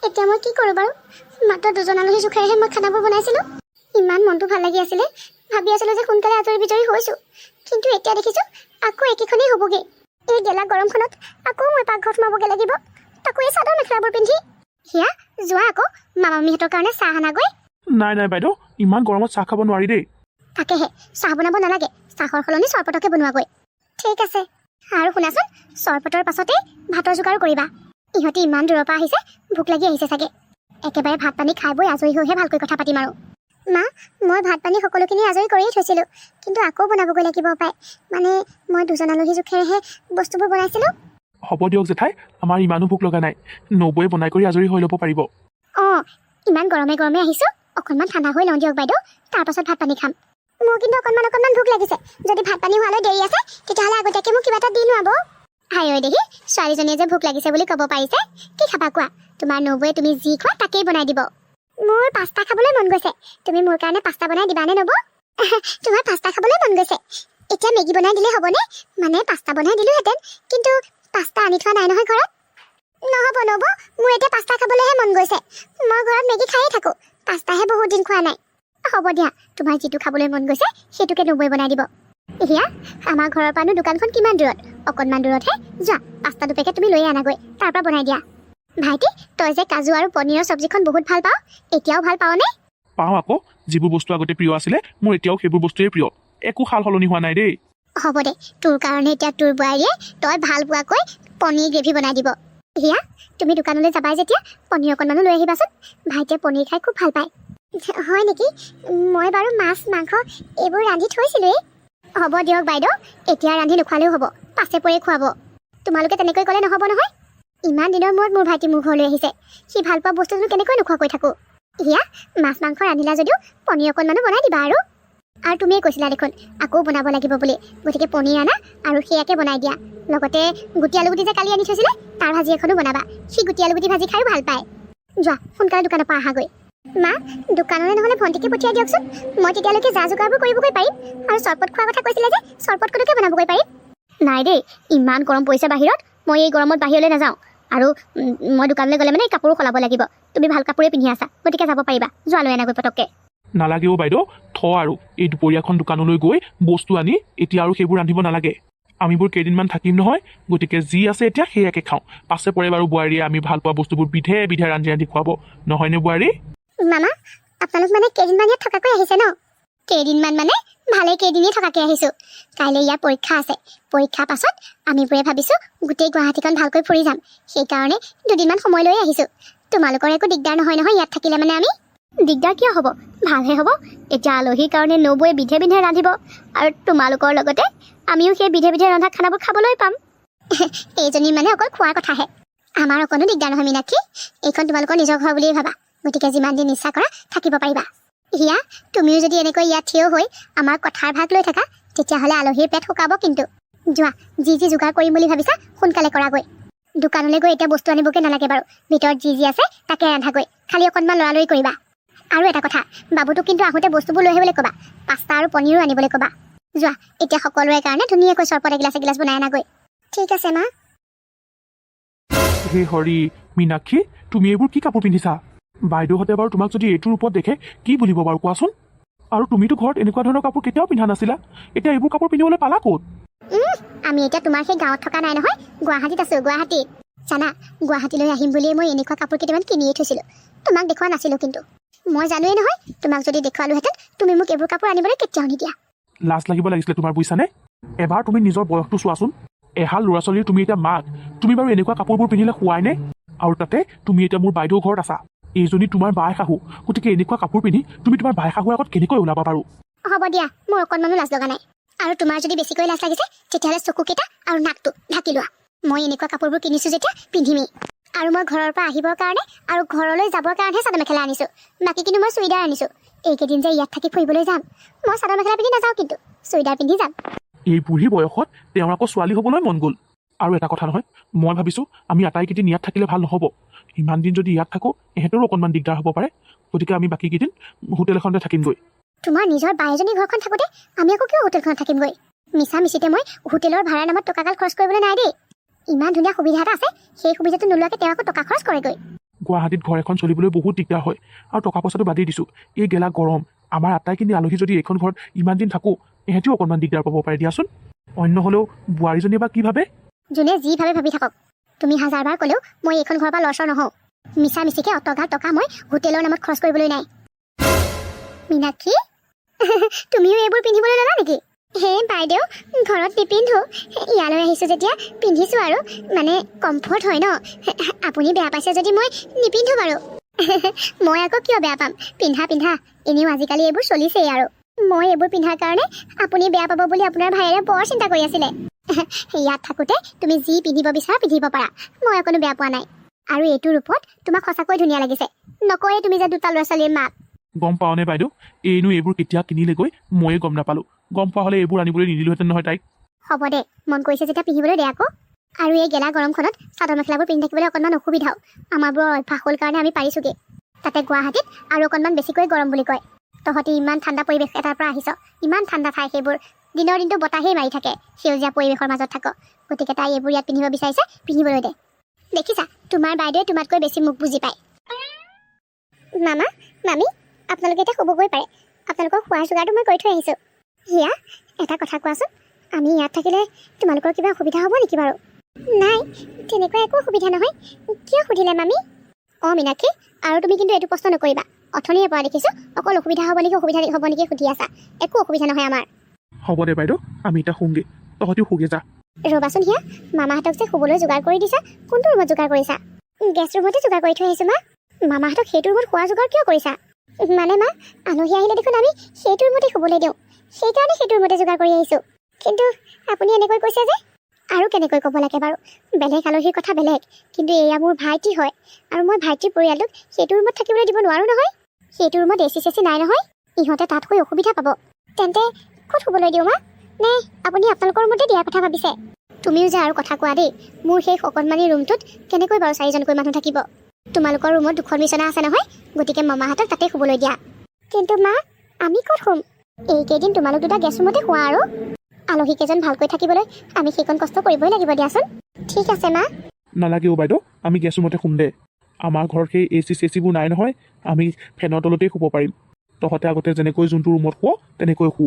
এতিয়া মই কি কৰোঁ বাৰু মাত্ৰ দুজন আলহী জোখেৰেহে মই খানাবোৰ বনাইছিলোঁ ইমান মনটো ভাল লাগি আছিলে ভাবি আছিলোঁ যে সোনকালে আজৰি বিজৰি হৈছোঁ কিন্তু এতিয়া দেখিছোঁ আকৌ একেখনেই হ'বগৈ এই গেলা গৰমখনত আকৌ মই পাকঘৰত সোমাবগৈ লাগিব তাকো এই চাদৰ মেখেলাবোৰ পিন্ধি হিয়া যোৱা আকৌ মামামীহঁতৰ কাৰণে চাহ আনাগৈ নাই বাইদেউ ইমান গৰমত চাহ খাব নোৱাৰি দেই তাকেহে চাহ বনাব নালাগে চাহৰ সলনি চৰপতকে বনোৱাগৈ ঠিক আছে আৰু শুনাচোন চৰপতৰ পাছতেই ভাতৰ যোগাৰো কৰিবা ইহঁতি ইমান দূৰৰ পৰা আহিছে ভোক লাগি আহিছে চাগে একেবাৰে ভাত পানী খাই বৈ আজৰি হৈহে ভালকৈ কথা পাতিম আৰু মা মই ভাত পানী সকলোখিনি আজৰি কৰিয়েই থৈছিলোঁ কিন্তু আকৌ বনাবগৈ লাগিব পায় মানে মই দুজন আলহী জোখেৰেহে বস্তুবোৰ বনাইছিলোঁ হ'ব দিয়ক জেঠাই আমাৰ ইমানো ভোক লগা নাই নবৌৱে বনাই কৰি আজৰি হৈ ল'ব পাৰিব অঁ ইমান গৰমে গৰমে আহিছোঁ অকণমান ঠাণ্ডা হৈ লওঁ দিয়ক বাইদেউ তাৰপাছত ভাত পানী খাম মোৰ কিন্তু অকণমান ভোক লাগিছে যদি ভাত পানী হোৱালৈ দেৰি আছে তেতিয়াহ'লে আগতীয়াকৈ মোক কিবা এটা দি নোৱাব হাই ঐ দেহি ছোৱালীজনীয়ে যে ভোক লাগিছে বুলি ক'ব পাৰিছে কি খাবা কোৱা তোমাৰ নবৌৱে তুমি যি খোৱা তাকেই বনাই দিব মোৰ পাস্তা খাবলৈ মন গৈছে তুমি মোৰ কাৰণে পাস্তা বনাই দিবানে নবৌ তোমাৰ পাস্তা খাবলৈ মন গৈছে এতিয়া মেগী বনাই দিলে হ'বনে মানে পাস্তা বনাই দিলোহেঁতেন কিন্তু পাস্তা আনি থোৱা নাই নহয় ঘৰত নহ'ব নবৌ মোৰ এতিয়া পাস্তা খাবলৈহে মন গৈছে মই ঘৰত মেগী খায়েই থাকোঁ পাস্তাহে বহুত দিন খোৱা নাই হ'ব দিয়া তোমাৰ যিটো খাবলৈ মন গৈছে সেইটোকে নবৌৱে বনাই দিব হিয়া আমাৰ ঘৰৰ পৰানো দোকানখন কিমান দূৰত অকণমান দূৰতহে যোৱা পাস্তা দুপেকেট তুমি লৈ আনাগৈ তাৰ পৰা বনাই দিয়া ভাইটি তই যে কাজু আৰু পনীৰৰ চব্জিখন বহুত ভাল পাওঁ এতিয়াও ভাল পাওঁনে পাওঁ আকৌ যিবোৰ বস্তু আগতে প্ৰিয় আছিলে মোৰ এতিয়াও সেইবোৰ বস্তুৱেই প্ৰিয় একো সাল সলনি হোৱা নাই দেই হ'ব দে তোৰ কাৰণে এতিয়া তোৰ বোৱাৰীয়ে তই ভাল পোৱাকৈ পনীৰ গ্ৰেভি বনাই দিব হিয়া তুমি দোকানলৈ যাবাই যেতিয়া পনীৰ অকণমানো লৈ আহিবাচোন ভাইটিয়ে পনীৰ খাই খুব ভাল পায় হয় নেকি মই বাৰু মাছ মাংস এইবোৰ ৰান্ধি থৈছিলোঁৱেই হ'ব দিয়ক বাইদেউ এতিয়া ৰান্ধি নোখোৱালেও হ'ব পাছে পৰে খুৱাব তোমালোকে তেনেকৈ ক'লে নহ'ব নহয় ইমান দিনৰ মূৰত মোৰ ভাইটি মোৰ ঘৰলৈ আহিছে সি ভাল পোৱা বস্তুটো কেনেকৈ নোখোৱাকৈ থাকোঁ হিয়া মাছ মাংস ৰান্ধিলা যদিও পনীৰ অকণমানো বনাই দিবা আৰু তুমিয়ে কৈছিলা দেখোন আকৌ বনাব লাগিব বুলি গতিকে পনীৰ আনা আৰু সেয়াকে বনাই দিয়া লগতে গুটি আলুগুটি যে কালি আনি থৈছিলে তাৰ ভাজি এখনো বনাবা সি গুটি আলুগুটি ভাজি খায়ো ভাল পায় যোৱা সোনকালে দোকানৰ পৰা আহাগৈ মা দোকানলৈ নহ'লে ভণ্টিকে পঠিয়াই দিয়কচোন মই তেতিয়ালৈকে যা যোগাৰবোৰ কৰিবগৈ পাৰিম আৰু চৰপত খোৱাৰ কথা কৈছিলে যে চৰপতকণকে বনাবগৈ পাৰিম নাই দেই ইমান গৰম পৰিছে বাহিৰত মই এই গৰমত বাহিৰলৈ নাযাওঁ আৰু মই দোকানলৈ গ'লে মানে কাপোৰো সলাব লাগিব তুমি ভাল কাপোৰে পিন্ধি আছা গতিকে যাব পাৰিবা যোৱা লৈ আনাগৈ পটককৈ নালাগেও বাইদেউ আৰু এই দুপৰীয়াখন দোকানলৈ গৈ বস্তু আনি এতিয়া আৰু সেইবোৰ ৰান্ধিব নালাগে আমিবোৰ কেইদিনমান থাকিম নহয় গতিকে যি আছে এতিয়া সেয়াকে খাওঁ পাছে পৰে বাৰু বোৱাৰীয়ে আমি ভাল পোৱা বস্তুবোৰ বিধে বিধে ৰান্ধি খুৱাব নহয়নে বোৱাৰী মামা আপোনালোক মানে কেইদিনমান ইয়াত থকাকৈ আহিছে ন কেইদিনমান মানে ভালেই কেইদিনেই থকাকৈ আহিছোঁ কাইলৈ ইয়াৰ পৰীক্ষা আছে পৰীক্ষাৰ পাছত আমিবোৰে ভাবিছোঁ গোটেই গুৱাহাটীখন ভালকৈ ফুৰি যাম সেইকাৰণে দুদিনমান সময় লৈ আহিছোঁ তোমালোকৰ একো দিগদাৰ নহয় ইয়াত থাকিলে মানে আমি দিগদাৰ কিয় হ'ব ভালহে হ'ব এতিয়া আলহীৰ কাৰণে নবৌৱে বিধে বিধে ৰান্ধিব আৰু তোমালোকৰ লগতে আমিও সেই বিধে বিধে ৰন্ধা খানাবোৰ খাবলৈ পাম এইজনী মানে অকল খোৱাৰ কথাহে আমাৰ অকণো দিগদাৰ নহয় মীনাক্ষী এইখন তোমালোকৰ নিজৰ ঘৰ বুলিয়েই ভাবা গতিকে যিমান দিন ইচ্ছা কৰা থাকিব পাৰিবা হিয়া তুমিও যদি এনেকৈ ইয়াত থিয় হৈ আমাৰ কথাৰ ভাগ লৈ থাকা তেতিয়াহ'লে আলহীৰ পেট শুকাব কিন্তু যোৱা যি যোগাৰ কৰিম বুলি ভাবিছা সোনকালে কৰাগৈ দোকানলৈ গৈ এতিয়া বস্তু আনিবগৈ নালাগে বাৰু ভিতৰত যি আছে তাকে ৰান্ধাগৈ খালি অকণমান লৰালৰি কৰিবা আৰু এটা কথা বাবুটোক কিন্তু আহোঁতে বস্তুবোৰ লৈ আহিবলৈ ক'বা পাস্তা আৰু পনীৰো আনিবলৈ ক'বা যোৱা এতিয়া সকলোৰে কাৰণে ধুনীয়াকৈ চৰপত এগিলাচ বনাই আনাগৈ ঠিক আছে মা হে হৰি, মীনাক্ষী, তুমি এইবোৰ কি কাপোৰ পিন্ধিছা? বাইদেউহঁতে বাৰু তোমাক যদি এইটোৰ ওপৰত দেখে কি বুলিব বাৰু কোৱাচোন? আৰু তুমিতো ঘৰত এনেকুৱা ধৰণৰ কাপোৰ কেতিয়াও পিন্ধা নাছিলা, এতিয়া এইবোৰ কাপোৰ পিন্ধিবলৈ পালা ক'ত? আমি এতিয়া তোমাৰ সেই গাঁৱত থকা নাই নহয়, গুৱাহাটীত আছো, গুৱাহাটীত। জানা, গুৱাহাটীলৈ আহিম বুলিয়ে মই এনেকুৱা কাপোৰ কেইটামান কিনিয়ে থৈছিলোঁ। তোমাক দেখুওৱা নাছিলোঁ, কিন্তু মই জানোৱেই নহয়, তোমাক যদি দেখুৱালোহেঁতেন তুমি মোক এইবোৰ কাপোৰ আনিবলৈ কেতিয়াও নিদিয়া। লাজ লাগিব লাগিছিলে তোমাৰ, বুজিছানে? এবাৰ তুমি নিজৰ বয়সটো চোৱাচোন। এহাল ল'ৰা ছোৱালীৰ তুমি এতিয়া মাক, তুমি বাৰু এনেকুৱা কাপোৰবোৰ পিন্ধিলে শুৱাইনে? আৰু তাতে তুমি এতিয়া মোৰ বাইদেউ ঘৰত আছা, এইজনী তোমাৰ বাই শাহু, গতিকে এনেকুৱা কাপোৰ পিন্ধি তুমি তোমাৰ বাই শাহুৰ আগত কেনেকৈ ওলাবা বাৰু? হ'ব দিয়া, মোৰ অকণমানো লাজ লগা নাই। আৰু তোমাৰ যদি বেছিকৈ লাজ লাগিছে তেতিয়াহ'লে চকুকেইটা আৰু নাকটো ঢাকি লোৱা। মই এনেকুৱা কাপোৰবোৰ কিনিছোঁ যেতিয়া পিন্ধিমেই। আৰু মই ঘৰৰ পৰা আহিবৰ কাৰণে আৰু ঘৰলৈ যাবৰ কাৰণেহে চাদৰ মেখেলা আনিছোঁ, বাকী কিন্তু মই চুইদাৰ আনিছোঁ। এইকেইদিন যে ইয়াত থাকি ফুৰিবলৈ যাম, মই চাদৰ মেখেলা পিন্ধি নাযাওঁ, কিন্তু চুইদাৰ পিন্ধি যাম। এই বুঢ়ী বয়সত তেওঁৰ আকৌ ছোৱালী হ'বলৈ মন গ'ল। আৰু এটা কথা নহয়, মই ভাবিছোঁ আমি আটাইকেইদিন ইয়াত থাকিলে ভাল নহ'ব। ইমান দিন যদি ইয়াত থাকোঁ এহেঁতৰো অকণমান দিগদাৰ হ'ব পাৰে, গতিকে আমি বাকীকেইদিন হোটেল এখনতে থাকিমগৈ। তোমাৰ নিজৰ বাই এজনী ঘৰখন থাকোঁতে আমি আকৌ কিয় হোটেলখনত থাকিমগৈ? মিছা মিছিতে মই হোটেলৰ ভাড়াৰ নামত টকাগাল খৰচ কৰিবলৈ নাই দেই। ইমান ধুনীয়া সুবিধা এটা আছে, সেই সুবিধাটো নোলোৱাকৈ তেওঁ আকৌ টকা খৰচ কৰেগৈ। গুৱাহাটীত ঘৰ এখন চলিবলৈ বহুত দিগদাৰ হয়, আৰু টকা পইচাটো বাদেই দিছোঁ, এই গেলা গৰম। আমাৰ আটাইখিনি আলহী যদি এইখন ঘৰত ইমান দিন থাকোঁ, এহেঁতিও অকণমান দিগদাৰ পাব পাৰে দিয়াচোন। অন্য হ'লেও বোৱাৰীজনীয়ে বা কি ভাবে? যোনে যি ভাবি থাকক, তুমি হাজাৰবাৰ ক'লেও মই এইখন ঘৰৰ পৰা লৰচৰ নহওঁ। মিছা মিছিকৈ অটগাল টকা মই হোটেলৰ নামত খৰচ কৰিবলৈ নাই। মীনাক্ষী, তুমিও এইবোৰ পিন্ধিবলৈ ল'লা নেকি? হে বাইদেউ, ঘৰত নিপিন্ধো, ইয়ালৈ আহিছোঁ যেতিয়া পিন্ধিছোঁ আৰু, মানে কমফৰ্ট হয় ন। আপুনি বেয়া পাইছে যদি মই নিপিন্ধো বাৰু। মই আকৌ কিয় বেয়া পাম, পিন্ধা পিন্ধা। এনেও আজিকালি এইবোৰ চলিছেই আৰু। মই এইবোৰ পিন্ধাৰ কাৰণে আপুনি বেয়া পাব বুলি আপোনাৰ ভায়েৰে বৰ চিন্তা কৰি আছিলে। ইয়াত থাকোঁতে তুমি যি পিন্ধিব বিচাৰা পিন্ধিব পাৰা, মই অকণো বেয়া পোৱা নাই। আৰু এইটো ৰূপত তোমাক সঁচাকৈ ধুনীয়া লাগিছে, নকয়ে তুমি যে দুটা ল'ৰা ছোৱালীৰ মাক। গম পাওঁনে বাইদেউ, এইনো এইবোৰ কেতিয়া কিনিলেগৈ ময়ে গম নাপালোঁ। গম পোৱা হ'লে এইবোৰ আনিবলৈ নিদিলোহেঁতেন নহয় তাইক। হ'ব দে, মন কৰিছে যেতিয়া পিন্ধিবলৈ দে আকৌ। আৰু এই গেলা গৰমখনত চাদৰ মেখেলাবোৰ পিন্ধি থাকিবলৈ অকণমান অসুবিধাও। আমাৰবোৰৰ অভ্যাস হ'ল কাৰণে আমি পাৰিছোঁগৈ। তাতে গুৱাহাটীত আৰু অকণমান বেছিকৈ গৰম বুলি কয়। তহঁতি ইমান ঠাণ্ডা পৰিৱেশ এটাৰ পৰা আহিছ, ইমান ঠাণ্ডা ঠাই সেইবোৰ, দিনৰ দিনটো বতাহেই মাৰি থাকে, সেউজীয়া পৰিৱেশৰ মাজত থাক, গতিকে তাই এইবোৰ ইয়াত পিন্ধিব বিচাৰিছে, পিন্ধিবলৈ দে। দেখিছা, তোমাৰ বাইদেৱে তোমাতকৈ বেছি মোক বুজি পায়। মামা, মামী, আপোনালোকে এতিয়া শুবগৈ পাৰে। আপোনালোকৰ খোৱাৰ যোগাৰটো মই কৰি থৈ আহিছোঁ। হিয়া, এটা কথা কোৱাচোন, আমি ইয়াত থাকিলে তোমালোকৰ কিবা অসুবিধা হ'ব নেকি বাৰু? নাই, তেনেকুৱা একো অসুবিধা নহয়। কিয় সুধিলে মামী? অঁ মীনাক্ষী, আৰু তুমি কিন্তু এইটো প্ৰশ্ন নকৰিবা। অথনিৰে পৰা দেখিছোঁ অকল অসুবিধা হ'ব নেকি সুধি আছা। একো অসুবিধা নহয় আমাৰ। হ'ব দে বাইদেউ, আমি এতিয়া শুংগে, তহঁতিও শুগে যা। ৰ'বাচোন হিয়া, মামাহঁতক যে শুবলৈ যোগাৰ কৰি দিছা, কোনটো ৰুমত যোগাৰ কৰিছা? গেষ্ট ৰুমতে যোগাৰ কৰি থৈ আহিছোঁ মা। মামাহঁতক সেইটো ৰুমত খোৱা যোগাৰ কিয় কৰিছা? মানে মা, আলহী আহিলে দেখোন আমি সেইটো ৰুমতে শুবলৈ দিওঁ, সেইকাৰণে সেইটো ৰুমতে যোগাৰ কৰি আহিছোঁ। কিন্তু আপুনি এনেকৈ কৈছে যে? আৰু কেনেকৈ ক'ব লাগে বাৰু? বেলেগ আলহীৰ কথা বেলেগ, কিন্তু এয়া মোৰ ভাইটি হয়, আৰু মই ভাইটিৰ পৰিয়ালটোক সেইটো ৰুমত থাকিবলৈ দিব নোৱাৰোঁ নহয়। সেইটো ৰুমত এচি চেচি নাই নহয়, ইহঁতে তাত শুই অসুবিধা পাব। তেন্তে ক'ত শুবলৈ দিওঁ মা? নে আপুনি আপোনালোকৰ ৰুমতে দিয়াৰ কথা ভাবিছে? তুমিও যে আৰু কথা কোৱা দেই, মোৰ সেই অকণমানি ৰুমটোত কেনেকৈ বাৰু 4জনকৈ মানুহ থাকিব? তোমালোকৰ ৰুমত 2খন বিচনা আছে নহয়, গতিকে মামাহঁতক তাতে শুবলৈ দিয়া। কিন্তু মা, আমি ক'ত শুম? এইকেইদিন তোমালোক দুটা গেষ্ট ৰুমতে শুৱা আৰু। আলহীকেইজন ভালকৈ থাকিবলৈ আমি সেইকণ কষ্ট কৰিবই লাগিব দিয়াচোন। ঠিক আছে মা। নালাগেও বাইদেউ, আমি গেছ ৰুমতে শুম দে। আমাৰ ঘৰত সেই এচি চেচিবোৰ নাই নহয়, আমি ফেনৰ তলতেই শুব পাৰিম। তহঁতে আগতে যেনেকৈ যোনটো ৰুমত শুৱ তেনেকৈ শু।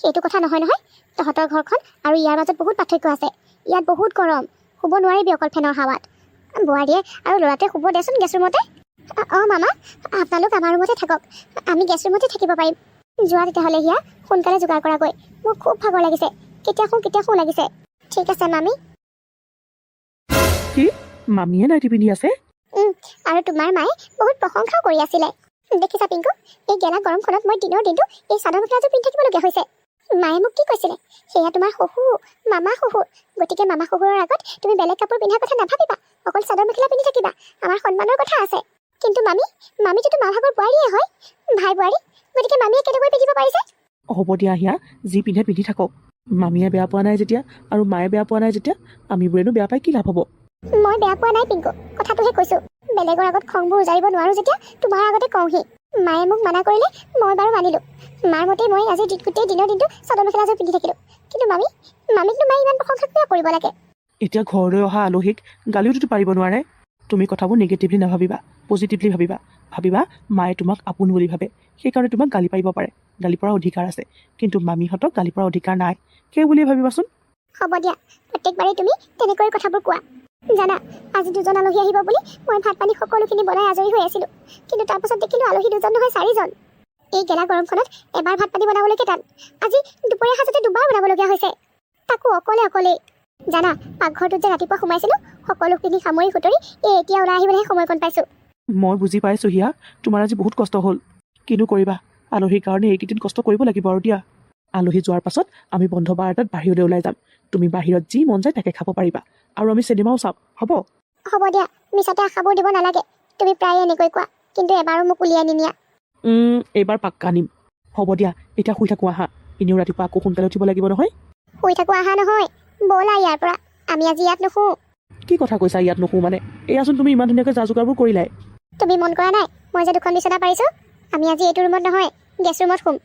সেইটো কথা নহয় নহয়, তহঁতৰ ঘৰখন আৰু ইয়াৰ মাজত বহুত পাৰ্থক্য আছে। ইয়াত বহুত গৰম, শুব নোৱাৰিবি অকল ফেনৰ হাৱাত। বোৱাৰীয়ে আৰু ল'ৰাটোৱে শুব দেচোন গেছ ৰুমতে। অঁ মামা, আপোনালোক আমাৰ ৰুমতে থাকক, আমি গেছ ৰুমতে থাকিব পাৰিম। যোৱা তেতিয়াহ'লে হিয়া, সোনকালে যোগাৰ কৰাগৈ, মোৰ খুব ভাগৰ লাগিছে, কেতিয়া শুওঁ লাগিছে। ঠিক আছে মামী। কি মামীয়ে নাইটি পিন্ধি আছে? আৰু তোমাৰ মায়ে বহুত প্ৰশংসাও কৰি আছিলে। দেখিছা পিংকু, এই গেলা গৰমখনত মই দিনৰ দিনটো এই চাদৰ মেখেলাযোৰ পিন্ধি থাকিবলগীয়া হৈছে। মায়ে মোক কি কৈছিলে? সেয়া তোমাৰ শহুৰ, মামা শহুৰ, গতিকে মামা শহুৰৰ আগত তুমি বেলেগ কাপোৰ পিন্ধাৰ কথা নাভাবিবা, অকল চাদৰ মেখেলা পিন্ধি থাকিবা, আমাৰ সন্মানৰ কথা আছে। কিন্তু মামীটোতো মাভাগৰ বোৱাৰীয়ে হয়, ভাই বোৱাৰী, গতিকে মামীয়ে কেনেকৈ পিন্ধিব পাৰিছে? হ'ব দিয়া হিয়া, যি পিন্ধে পিন্ধি থাকক। মামীয়ে বেয়া পোৱা নাই যেতিয়া আৰু মায়ে বেয়া পোৱা নাই যেতিয়া আমিবোৰেনো বেয়া পাই কি লাভ হ'ব? মই বেয়া পোৱা নাই পিংকু, কথাটোহে কৈছোঁ। বেলেগৰ আগত খংবোৰ উজাৰিব নোৱাৰোঁ যেতিয়া তোমাৰ আগতে কওঁহি। মায়ে মোক মানা কৰিলে মই বাৰু মানিলোঁ। মাৰ মতে মই আজি গোটেই দিনৰ দিনটো চাদৰ মেখেলাযোৰ পিন্ধি থাকিলোঁ। কিন্তু মামীকনো মায়ে ইমান প্ৰশংসা কিয় কৰিব লাগে? এতিয়া ঘৰলৈ অহা আলহীক গালিওতো পাৰিব নোৱাৰে। তুমি কথাবোৰ নিগেটিভলি নাভাবিবা, পজিটিভলি ভাবিবা। ভাবিবা মায়ে তোমাক আপোন বুলি ভাবে, সেইকাৰণে তোমাক গালি পাৰিব পাৰে, গালি পৰাৰ অধিকাৰ আছে, কিন্তু মামীহঁতক গালি পৰাৰ অধিকাৰ নাই, সেই বুলিয়ে ভাবিবাচোন। হ'ব দিয়া, প্ৰত্যেকবাৰেই তুমি তেনেকৈ কথাবোৰ কোৱা। জানা, আজি 2জন আলহী আহিব বুলি মই ভাত পানী সকলোখিনি বনাই আজৰি হৈ আছিলোঁ, কিন্তু তাৰপাছত দেখিলোঁ আলহী 2জন নহয় 4জন। এই গেলা গৰমখনত এবাৰ ভাত পানী বনাবলৈকে টান, আজি দুপৰীয়া সাজতে 2বাৰ বনাবলগীয়া হৈছে, তাকো অকলে। জানা, পাকঘৰটোত যে ৰাতিপুৱা সোমাইছিলোঁ, সকলোখিনি সামৰি সুতৰি এতিয়া ওলাই আহিবলৈহে সময়কণ পাইছোঁ। মই বুজি পাইছোঁ হিয়া, তোমাৰ আজি বহুত কষ্ট হ'ল, কিনো কৰিবা, আলহীৰ কাৰণে এইকেইদিন কষ্ট কৰিব লাগিব আৰু দিয়া। আলহী যোৱাৰ পাছত আমি বন্ধ বাৰ এটাত বাহিৰলৈ ওলাই যাম, তুমি বাহিৰত যি মন যায় তাকে খাব পাৰিবা, আৰু আমি চিনেমাও চাম, হ'ব? হ'ব দিয়া, মিছাতে আশাবোৰ দিব নালাগে, তুমি প্ৰায় এনেকৈ কোৱা, কিন্তু এবাৰো মোক উলিয়াই নিনিয়া। এইবাৰ পাক্কা নিম। হ'ব দিয়া, এতিয়া শুই থাকোঁ আহা, এনেও ৰাতিপুৱা আকৌ সোনকালে উঠিব লাগিব নহয়। শুই থাকোঁ আহা নহয়, ব'লা ইয়াৰ পৰা, আমি আজি ইয়াত নুশু। কি কথা কৈছা ইয়াত নুশু মানে? এয়াচোন তুমি ইমান ধুনীয়াকৈ যা যোগাৰবোৰ কৰিলাই। তুমি মন কৰা নাই মই যে 2খন বিচনা পাৰিছোঁ? আমি আজি এইটো ৰুমত নহয়, গেছ ৰুমত শুম।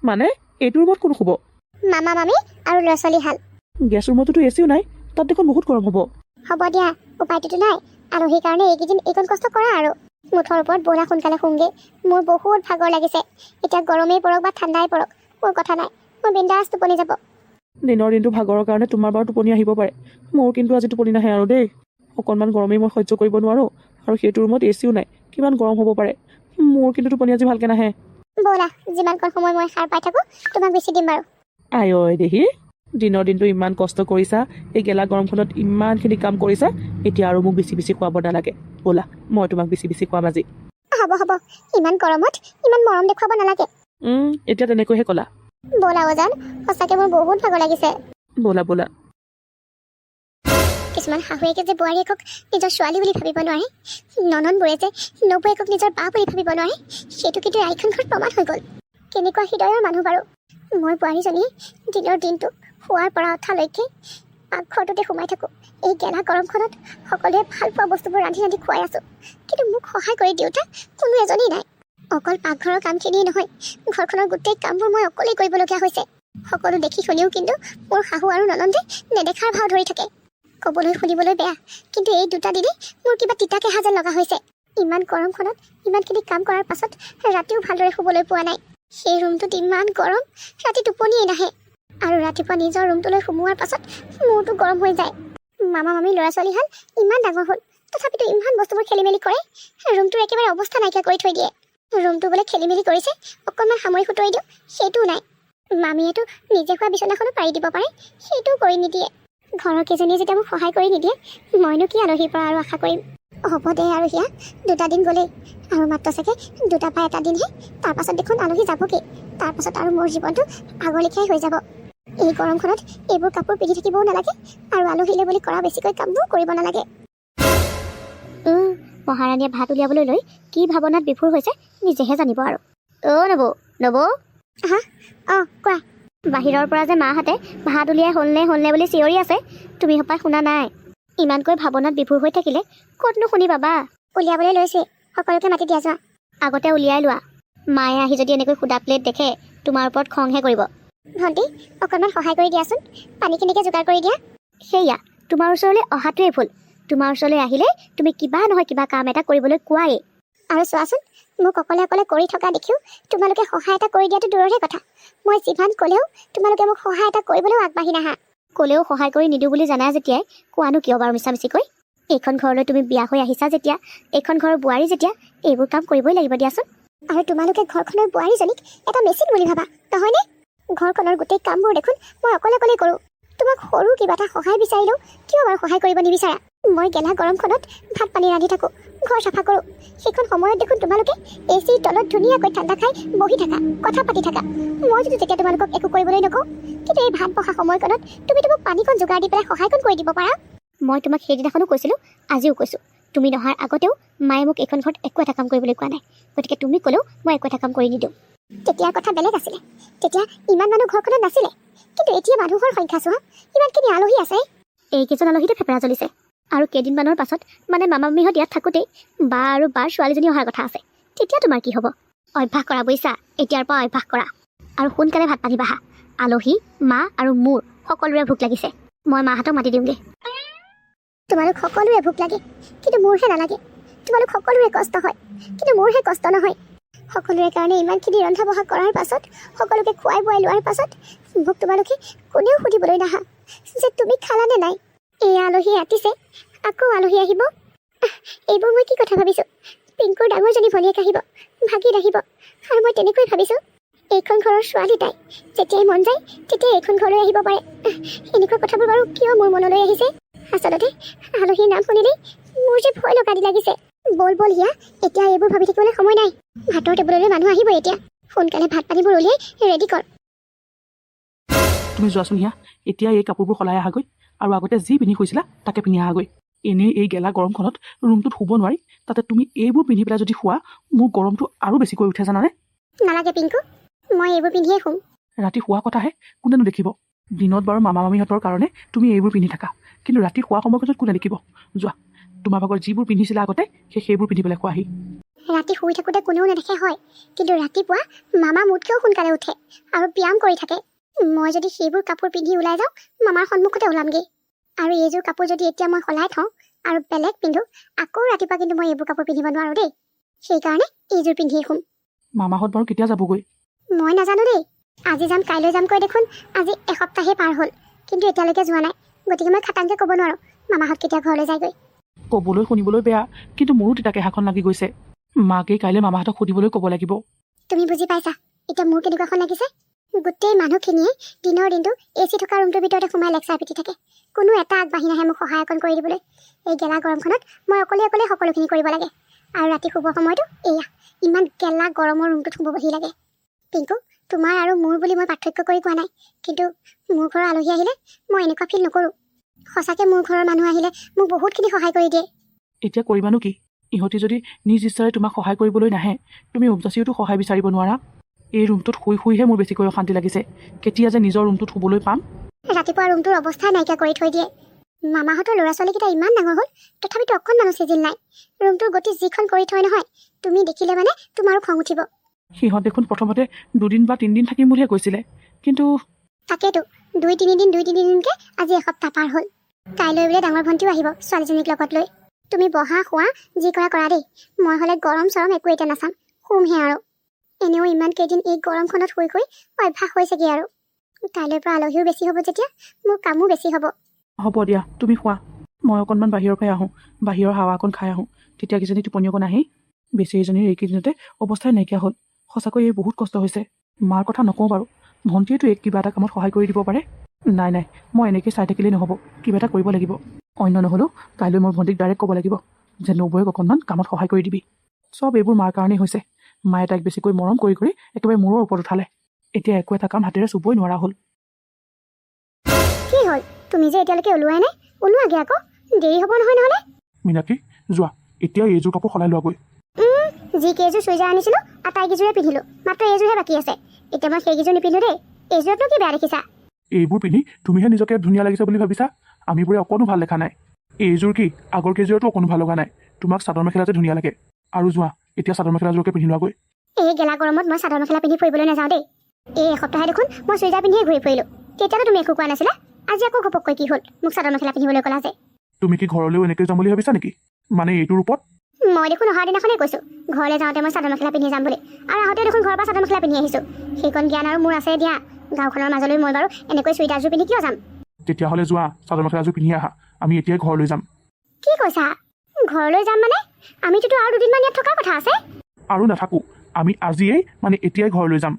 মানে এইটো ৰুমত কোন শুব? মামা মামী আৰু ল'ৰা ছোৱালী হাল। গেছ ৰুমততো এচিও নাই, তাত দেখোন বহুত গৰম হ'ব। হ'ব দিয়া, উপায়টোতো নাই, আলহীৰ কাৰণে এইকেইদিন এইকণ কষ্ট কৰা আৰু। মুঠৰ ওপৰত ব'লা সোনকালে শুমগে, মোৰ বহুত ভাগৰ লাগিছে। এতিয়া গৰমেই পৰক বা ঠাণ্ডাই পৰক, মোৰ কথা নাই, মোৰ বিন্দাছ টোপনি যাব। দিনৰ দিনটো ভাগৰৰ কাৰণে তোমাৰ বাৰু টোপনি আহিব পাৰে, মোৰ কিন্তু আজি টোপনি নাহে আৰু দেই। অকণমান গৰমেই মই সহ্য কৰিব নোৱাৰোঁ, আৰু সেইটো ৰুমত এচিও নাই, কিমান গৰম হ'ব পাৰে, মোৰ কিন্তু টোপনি আজি ভালকৈ নাহে। ব'লা, যিমানকণ সময় মই সাৰ পাই থাকোঁ তোমাক বেছি দিম বাৰু। আই ঐ দেহি, দিনৰ দিনটো ইমান কষ্ট কৰিছা, এই গেলা গৰমখনত ইমানখিনি কাম কৰিছা, এতিয়া আৰু মোক বেছি বেছি খুৱাব নালাগে, ব'লা মই তোমাক বেছি বেছি খুৱাম আজি। হ'ব, ইমান গৰমত ইমান মৰম দেখুৱাব নালাগে। এতিয়া তেনেকৈহে ক'লা। ব'লা অজান, সঁচাকৈ মোৰ বহুত ভাগৰ লাগিছে। ব'লা। কিছুমান শাহুৱেকে যে বোৱাৰীয়েকক নিজৰ ছোৱালী বুলি ভাবিব নোৱাৰে, নননবোৰে যে নবৌয়েকক নিজৰ বা বুলি ভাবিব নোৱাৰে, সেইটো কিন্তু এইখন ঘৰত প্ৰমাণ হৈ গ'ল। কেনেকুৱা হৃদয়ৰ মানুহ বাৰু। মই বোৱাৰীজনীয়ে দিনৰ দিনটো শোৱাৰ পৰা উঠালৈকে পাকঘৰটোতে সোমাই থাকোঁ, এই গেলা গৰমখনত সকলোৱে ভাল পোৱা বস্তুবোৰ ৰান্ধি খুৱাই আছোঁ, কিন্তু মোক সহায় কৰি দিওঁতা কোনো এজনেই নাই। অকল পাকঘৰৰ কামখিনিয়েই নহয়, ঘৰখনৰ গোটেই কামবোৰ মই অকলেই কৰিবলগীয়া হৈছে। সকলো দেখি শুনিও কিন্তু মোৰ শাহু আৰু ননন্দে নেদেখাৰ ভাও ধৰি থাকে। ক'বলৈ শুনিবলৈ বেয়া, কিন্তু এই 2টা দিনেই মোৰ কিবা তিতাকেহা যেন লগা হৈছে। ইমান গৰমখনত ইমানখিনি কাম কৰাৰ পাছত ৰাতিও ভালদৰে শুবলৈ পোৱা নাই। সেই ৰুমটোত ইমান গৰম, ৰাতি টোপনিয়েই নাহে, আৰু ৰাতিপুৱা নিজৰ ৰুমটোলৈ সোমোৱাৰ পাছত মূৰটো গৰম হৈ যায়। মামা মামী ল'ৰা ছোৱালী হাল ইমান ডাঙৰ হ'ল, তথাপিতো ইমান বস্তুবোৰ খেলি মেলি কৰে, ৰুমটোৰ একেবাৰে অৱস্থা নাইকিয়া কৰি থৈ দিয়ে। ৰুমটো বোলে খেলি মেলি কৰিছে, অকণমান সামৰি সুতৰি দিওঁ, সেইটোও নাই। মামীয়েতো নিজে খোৱা বিচনাখনো পাৰি দিব পাৰে, সেইটোও কৰি নিদিয়ে। ঘৰৰ কেইজনীয়ে যেতিয়া মোক সহায় কৰি নিদিয়ে, মইনো কি আলহীৰ পৰা আৰু আশা কৰিম। হ'ব দে আৰু হিয়া, 2টা দিন গ'লেই, আৰু মাত্ৰ চাগে 2টা বা 1টা দিনহে, তাৰপাছত দেখোন আলহী যাবগৈ, তাৰপাছত আৰু মোৰ জীৱনটো আগৰ লেখীয়াই হৈ যাব। এই গৰমখনত এইবোৰ কাপোৰ পিন্ধি থাকিবও নালাগে, আৰু আলহীলে বুলি কৰা বেছিকৈ কামবোৰ কৰিব নালাগে। মহাৰাণীয়ে ভাত উলিয়াবলৈ লৈ কি ভাৱনাত বিভোৰ হৈছে নিজেহে জানিব আৰু। নবৌ হা? কোৱা। বাহিৰৰ পৰা যে মাহঁতে ভাত উলিয়াই হ'লনে বুলি চিঞৰি আছে, তুমি সপাই শুনা নাই? ইমানকৈ ভাৱনাত বিভোৰ হৈ থাকিলে ক'তনো শুনি পাবা? উলিয়াবলৈ লৈছে, সকলোকে মাতি দিয়া যোৱা। আগতে উলিয়াই লোৱা, মায়ে আহি যদি এনেকৈ সুদা প্লেট দেখে তোমাৰ ওপৰত খংহে কৰিব। ভণ্টি, অকণমান সহায় কৰি দিয়াচোন, পানীখিনিকে যোগাৰ কৰি দিয়া। সেয়া তোমাৰ ওচৰলৈ অহাটোৱেই ভুল, তোমাৰ ওচৰলৈ আহিলে তুমি কিবা নহয় কিবা কাম এটা কৰিবলৈ কোৱাই। আৰু চোৱাচোন, মোক অকলে কৰি থকা দেখিও তোমালোকে সহায় এটা কৰি দিয়াটো দূৰৰে কথা, মই যিমান ক'লেও তোমালোকে মোক সহায় এটা কৰিবলৈও আগবাঢ়ি নাহা। ক'লেও সহায় কৰি নিদিওঁ বুলি জানা যেতিয়াই কোৱানো কিয় বাৰু মিছামিছিকৈ? এইখন ঘৰলৈ তুমি বিয়া হৈ আহিছা যেতিয়া, এইখন ঘৰৰ বোৱাৰী যেতিয়া, এইবোৰ কাম কৰিবই লাগিব দিয়াচোন। আৰু তোমালোকে ঘৰখনৰ বোৱাৰীজনীক এটা মেচিন বুলি ভাবা, নহয়নে? ঘৰখনৰ গোটেই কামবোৰ দেখোন মই অকলে কৰোঁ। তোমাক সৰু কিবা এটা সহায় বিচাৰিলেও কিয় বাৰু সহায় কৰিব নিবিচাৰা? মই গেলা গৰমখনত ভাত পানী ৰান্ধি থাকোঁ, ঘৰ চাফা কৰোঁ, সেইখন সময়ত দেখোন তোমালোকে এচিৰ তলত ধুনীয়াকৈ ঠাণ্ডা খাই বহি থাকা, কথা পাতি থাকা। মই যদি তেতিয়া তোমালোকক একো কৰিবলৈ নকওঁ, কিন্তু এই ভাত বহা সময়কণত তুমিতো মোক পানীকণ যোগাৰ দি পেলাই সহায়কণ কৰি দিব পাৰা। মই তোমাক সেইদিনাখনো কৈছিলোঁ, আজিও কৈছোঁ, তুমি নহাৰ আগতেও মায়ে মোক এইখন ঘৰত একো এটা কাম কৰিবলৈ কোৱা নাই, গতিকে তুমি ক'লেও মই একো এটা কাম কৰি নিদিওঁ। তেতিয়াৰ কথা বেলেগ আছিলে, তেতিয়া ইমান মানুহ ঘৰখনত নাছিলে, কিন্তু এতিয়া মানুহৰ সংখ্যা চোৱা, ইমানখিনি আলহী আছে। এইকেইজন আলহীতে ফেপেৰা জ্বলিছে, আৰু কেইদিনমানৰ পাছত মানে মামা মামীহঁত ইয়াত থাকোঁতেই বা আৰু বাৰ ছোৱালীজনী অহাৰ কথা আছে, তেতিয়া তোমাৰ কি হ'ব? অভ্যাস কৰা বুজিছা, এতিয়াৰ পৰা অভ্যাস কৰা, আৰু সোনকালে ভাত পানী বাঢ়া। আলহী, মা আৰু মোৰ সকলোৰে ভোক লাগিছে, মই মাহঁতক মাতি দিওঁগৈ। তোমালোক সকলোৰে ভোক লাগে, কিন্তু মোৰহে নালাগে। তোমালোক সকলোৰে কষ্ট হয়, কিন্তু মোৰহে কষ্ট নহয়। সকলোৰে কাৰণে ইমানখিনি ৰন্ধা বঢ়া কৰাৰ পাছত, সকলোকে খুৱাই বোৱাই লোৱাৰ পাছত মোক তোমালোকে কোনেও সুধিবলৈ নাহা যে তুমি খালানে নাই। এয়া আলহী ৰাতিছে, আকৌ আলহী আহিব। এইবোৰ মই কি কথা ভাবিছোঁ? পিংকুৰ ডাঙৰজনী ভনীয়েক আহিব, ভাগিন আহিব, আৰু মই তেনেকৈ ভাবিছোঁ এইখন ঘৰৰ ছোৱালী তাই, যেতিয়াই মন যায় তেতিয়াই এইখন ঘৰলৈ আহিব পাৰে। এনেকুৱা কথাবোৰ বাৰু কিয় মোৰ মনলৈ আহিছে? আচলতে আলহীৰ নাম শুনিলেই মোৰ যে ভয় লগা দি লাগিছে। বল বল হিয়া, এতিয়া এইবোৰ ভাবি থাকিবলৈ সময় নাই। ভাতৰ টেবুললৈ মানুহ আহিব এতিয়া। সোনকালে ভাত পানীবোৰ উলিয়াই ৰেডি কৰ। তুমি যোৱাচোন হিয়া, এতিয়া এই কাপোৰবোৰ সলাই আহাগৈ, আৰু আগতে যি পিন্ধি শুইছিলা তাকে পিন্ধি আহাগৈ। এনেই এই গেলা গৰমখনত ৰুমটোত শুব নোৱাৰি, তাতে তুমি এইবোৰ পিন্ধি পেলাই যদি শুৱা, মোৰ গৰমটো আৰু বেছিকৈ উঠে জানানে? নালাগে পিংকু, মই এইবোৰ পিন্ধিয়ে শুম। ৰাতি শোৱা কথাহে, কোনেনো দেখিব? দিনত বাৰু মামা মামীহঁতৰ কাৰণে তুমি এইবোৰ পিন্ধি থাকা, কিন্তু ৰাতি শোৱা সময়ত কোনে দেখিব? যোৱা, তোমাৰ ভাগৰ যিবোৰ পিন্ধিছিলা আগতে সেইবোৰ পিন্ধি পেলাই খোৱাহি। ৰাতি শুই থাকোঁতে কোনেও নেদেখে হয়, কিন্তু ৰাতিপুৱা মামা মোতকৈও সোনকালে উঠে আৰু ব্যায়াম কৰি থাকে। মই যদি সেইবোৰ কাপোৰ পিন্ধি ওলাই যাওঁ, মামাৰ সন্মুখতে ওলামগৈ। আৰু এইযোৰ কাপোৰ যদি এতিয়া মই সলাই থওঁ আৰু বেলেগ পিন্ধো, আকৌ ৰাতিপুৱা কিন্তু মই এইবোৰ কাপোৰ পিন্ধিব নোৱাৰোঁ দেই। সেইকাৰণে এইযোৰ পিন্ধিয়ে শুম। মামাহঁত বাৰু কেতিয়া যাবগৈ? মই নাজানো দেই। আজি যাম কাইলৈ যাম কৈ দেখোন আজি এসপ্তাহে পাৰ হ'ল, কিন্তু এতিয়ালৈকে যোৱা নাই। গতিকে মই খাটাংকৈ ক'ব নোৱাৰোঁ মামাহঁত কেতিয়া ঘৰলৈ যায়গৈ। ক'বলৈ শুনিবলৈ বেয়া, কিন্তু মোৰো তিতা কেহাখন লাগি গৈছে। মাকে কাইলৈ মামাহঁতক সুধিবলৈ ক'ব লাগিব। তুমি বুজি পাইছা এতিয়া মোৰ কেনেকুৱাখন লাগিছে? গোটেই মানুহখিনিয়ে দিনৰ দিনটো AC থকা ৰুমটোৰ ভিতৰতে সোমাই লেকচাৰ পিটি থাকে। কোনো এটা আগবাঢ়ি নাহে মোক সহায় অকণ কৰি দিবলৈ। এই গেলা গৰমখনত মই অকলে অকলে সকলোখিনি কৰিব লাগে। আৰু ৰাতি শুবৰ সময়তো এয়া ইমান গেলা গৰমৰ ৰুমটোত শুবহি লাগে। পিংকু, তোমাৰ আৰু মোৰ বুলি মই পাৰ্থক্য কৰি কোৱা নাই, কিন্তু মোৰ ঘৰৰ আলহী আহিলে মই এনেকুৱা ফিল নকৰোঁ। সঁচাকৈ মোৰ ঘৰৰ মানুহ আহিলে মোক বহুতখিনি সহায় কৰি দিয়ে। এতিয়া কৰিবানো কি? ইহঁতি যদি নিজ ইচ্ছাৰে তোমাক সহায় কৰিবলৈ নাহে, তুমি উপজাচিওতো সহায় বিচাৰিব নোৱাৰা। এই ৰুমটোত শুই শুইহে মোৰ বেছিকৈ অশান্তি লাগিছে। কেতিয়া যে নিজৰ ৰুমটোত শুবলৈ পাম। ৰাতিপুৱা ৰুমটোৰ অৱস্থাই নাইকিয়া কৰি থৈ দিয়ে। মামাহঁতৰ ল'ৰা ছোৱালীকেইটা ইমান ডাঙৰ হ'ল, তথাপিতো অকণমানো চিজিল নাই। ৰুমটোৰ গতি যিখন কৰি থয় নহয়, তুমি দেখিলে মানে তোমাৰো খং উঠিব। সিহঁত দেখোন প্ৰথমতে 2 বা 3 দিন থাকিম বুলিহে কৈছিলে, কিন্তু তাকেতো 2-3দিনকৈ আজি এসপ্তাহ পাৰ হ'ল। কাইলৈ বোলে ডাঙৰ ভণ্টিও আহিব ছোৱালীজনীক লগত লৈ। তুমি বহা খোৱা যি কৰা দেই। মই হ'লে গৰম চৰম একো এতিয়া নাচাম, শুমহে আৰু। এনেও ইমান কেইদিন এই গৰমখনত শুই অভ্যাস হৈছেগৈ আৰু। কাইলৈৰ পৰা আলহীও বেছি হ'ব যেতিয়া মোৰ কামো বেছি হ'ব। হ'ব দিয়া, তুমি খোৱা। মই অকণমান বাহিৰৰ পৰাই আহোঁ, বাহিৰৰ হাৱা অকণ খাই আহোঁ। তেতিয়া কিজানি টোপনি অকণ আহি। বেচেৰীজনীৰ এইকেইদিনতে অৱস্থাই নাইকিয়া হ'ল। সঁচাকৈ এই বহুত কষ্ট হৈছে। মাৰ কথা নকওঁ বাৰু, ভণ্টিয়েতো কিবা এটা কামত সহায় কৰি দিব পাৰে। নাই মই এনেকৈ চাই থাকিলেই নহ'ব, কিবা এটা কৰিব লাগিব। অন্য নহ'লেও কাইলৈ মই ভণ্টিক ডাইৰেক্ট ক'ব লাগিব যে নবৌৱেক অকণমান কামত সহায় কৰি দিবি। চব এইবোৰ মাৰ কাৰণেই হৈছে। মায়ে তাইক বেছিকৈ মৰম কৰি একেবাৰে মূৰৰ ওপৰত উঠালে। এতিয়া একো এটা কাম হাতেৰে চুবই নোৱাৰা হ'ল। কি হ'ল? তুমি যে এতিয়ালৈকে ওলোৱাই নাই, ওলোৱাগে আকৌ, দেৰি হ'ব নহয় নহ'লে। মীনাক্ষী, যোৱা, এতিয়া এইযোৰ কাপোৰ সলাই লোৱাগৈ। যি কেইযোৰ চুইজাৰ আনিছিলোঁ আটাইকেইযোৰে পিন্ধিলোঁ, মাত্ৰ এইযোৰহে বাকী আছে। এতিয়া মই সেইকেইযোৰ নিপিন্ধো দেই। এইযোৰতনো কি বেয়া দেখিছা? এইবোৰ পিন্ধি তুমিহে নিজকে ধুনীয়া লাগিছে বুলি ভাবিছা। আমিবোৰে অকণো ভাল দেখা নাই। এইযোৰ কি আগৰ কেইযোৰতো অকণো ভাল লগা নাই। তোমাক চাদৰ মেখেলাতে ধুনীয়া লাগে। আৰু যোৱা, এতিয়া চাদৰ মেখেলাযোৰকে পিন্ধি লোৱাগৈ। এই গেলা গৰমত মই চাদৰ মেখেলা পিন্ধি ফুৰিবলৈ নাযাওঁ দেই। এই এসপ্তাহে দেখোন মই চুইজাৰ পিন্ধিয়ে ঘূৰি ফুৰিলোঁ। তেতিয়াতো তুমি একো কোৱা নাছিলা, আজি আকৌ ঘপককৈ কি হ'ল মোক চাদৰ মেখেলা পিন্ধিবলৈ ক'লা যে? তুমি কি ঘৰলৈও এনেকৈ যাম বুলি ভাবিছা নেকি? মানে এইটোৰ ওপৰত? মই দেখোন অহাৰ দিনাখনেই কৈছোঁ ঘৰলৈ যাওঁতে মই চাদৰ মেখেলা পিন্ধি যাম বুলি, আৰু আহোঁতে দেখোন ঘৰৰ পৰা চাদৰ মেখেলা পিন্ধি আহিছোঁ। সেইকণ জ্ঞান আৰু মোৰ আছে দিয়া। গাঁওখনৰ মাজলৈ মই বাৰু এনেকৈ চুইদাৰযোৰ পিন্ধি কিয় যাম? তেতিয়াহ'লে যোৱা, চাদৰ মেখেলাযোৰ পিন্ধি আহা। আমি এতিয়াই ঘৰলৈ যাম। কি কৈছা? ঘৰলৈ যাম মানে? আমিতোতো আৰু 2দিনমান ইয়াত থকাৰ কথা আছে। আৰু নাথাকোঁ, আমি আজিয়েই মানে এতিয়াই ঘৰলৈ যাম।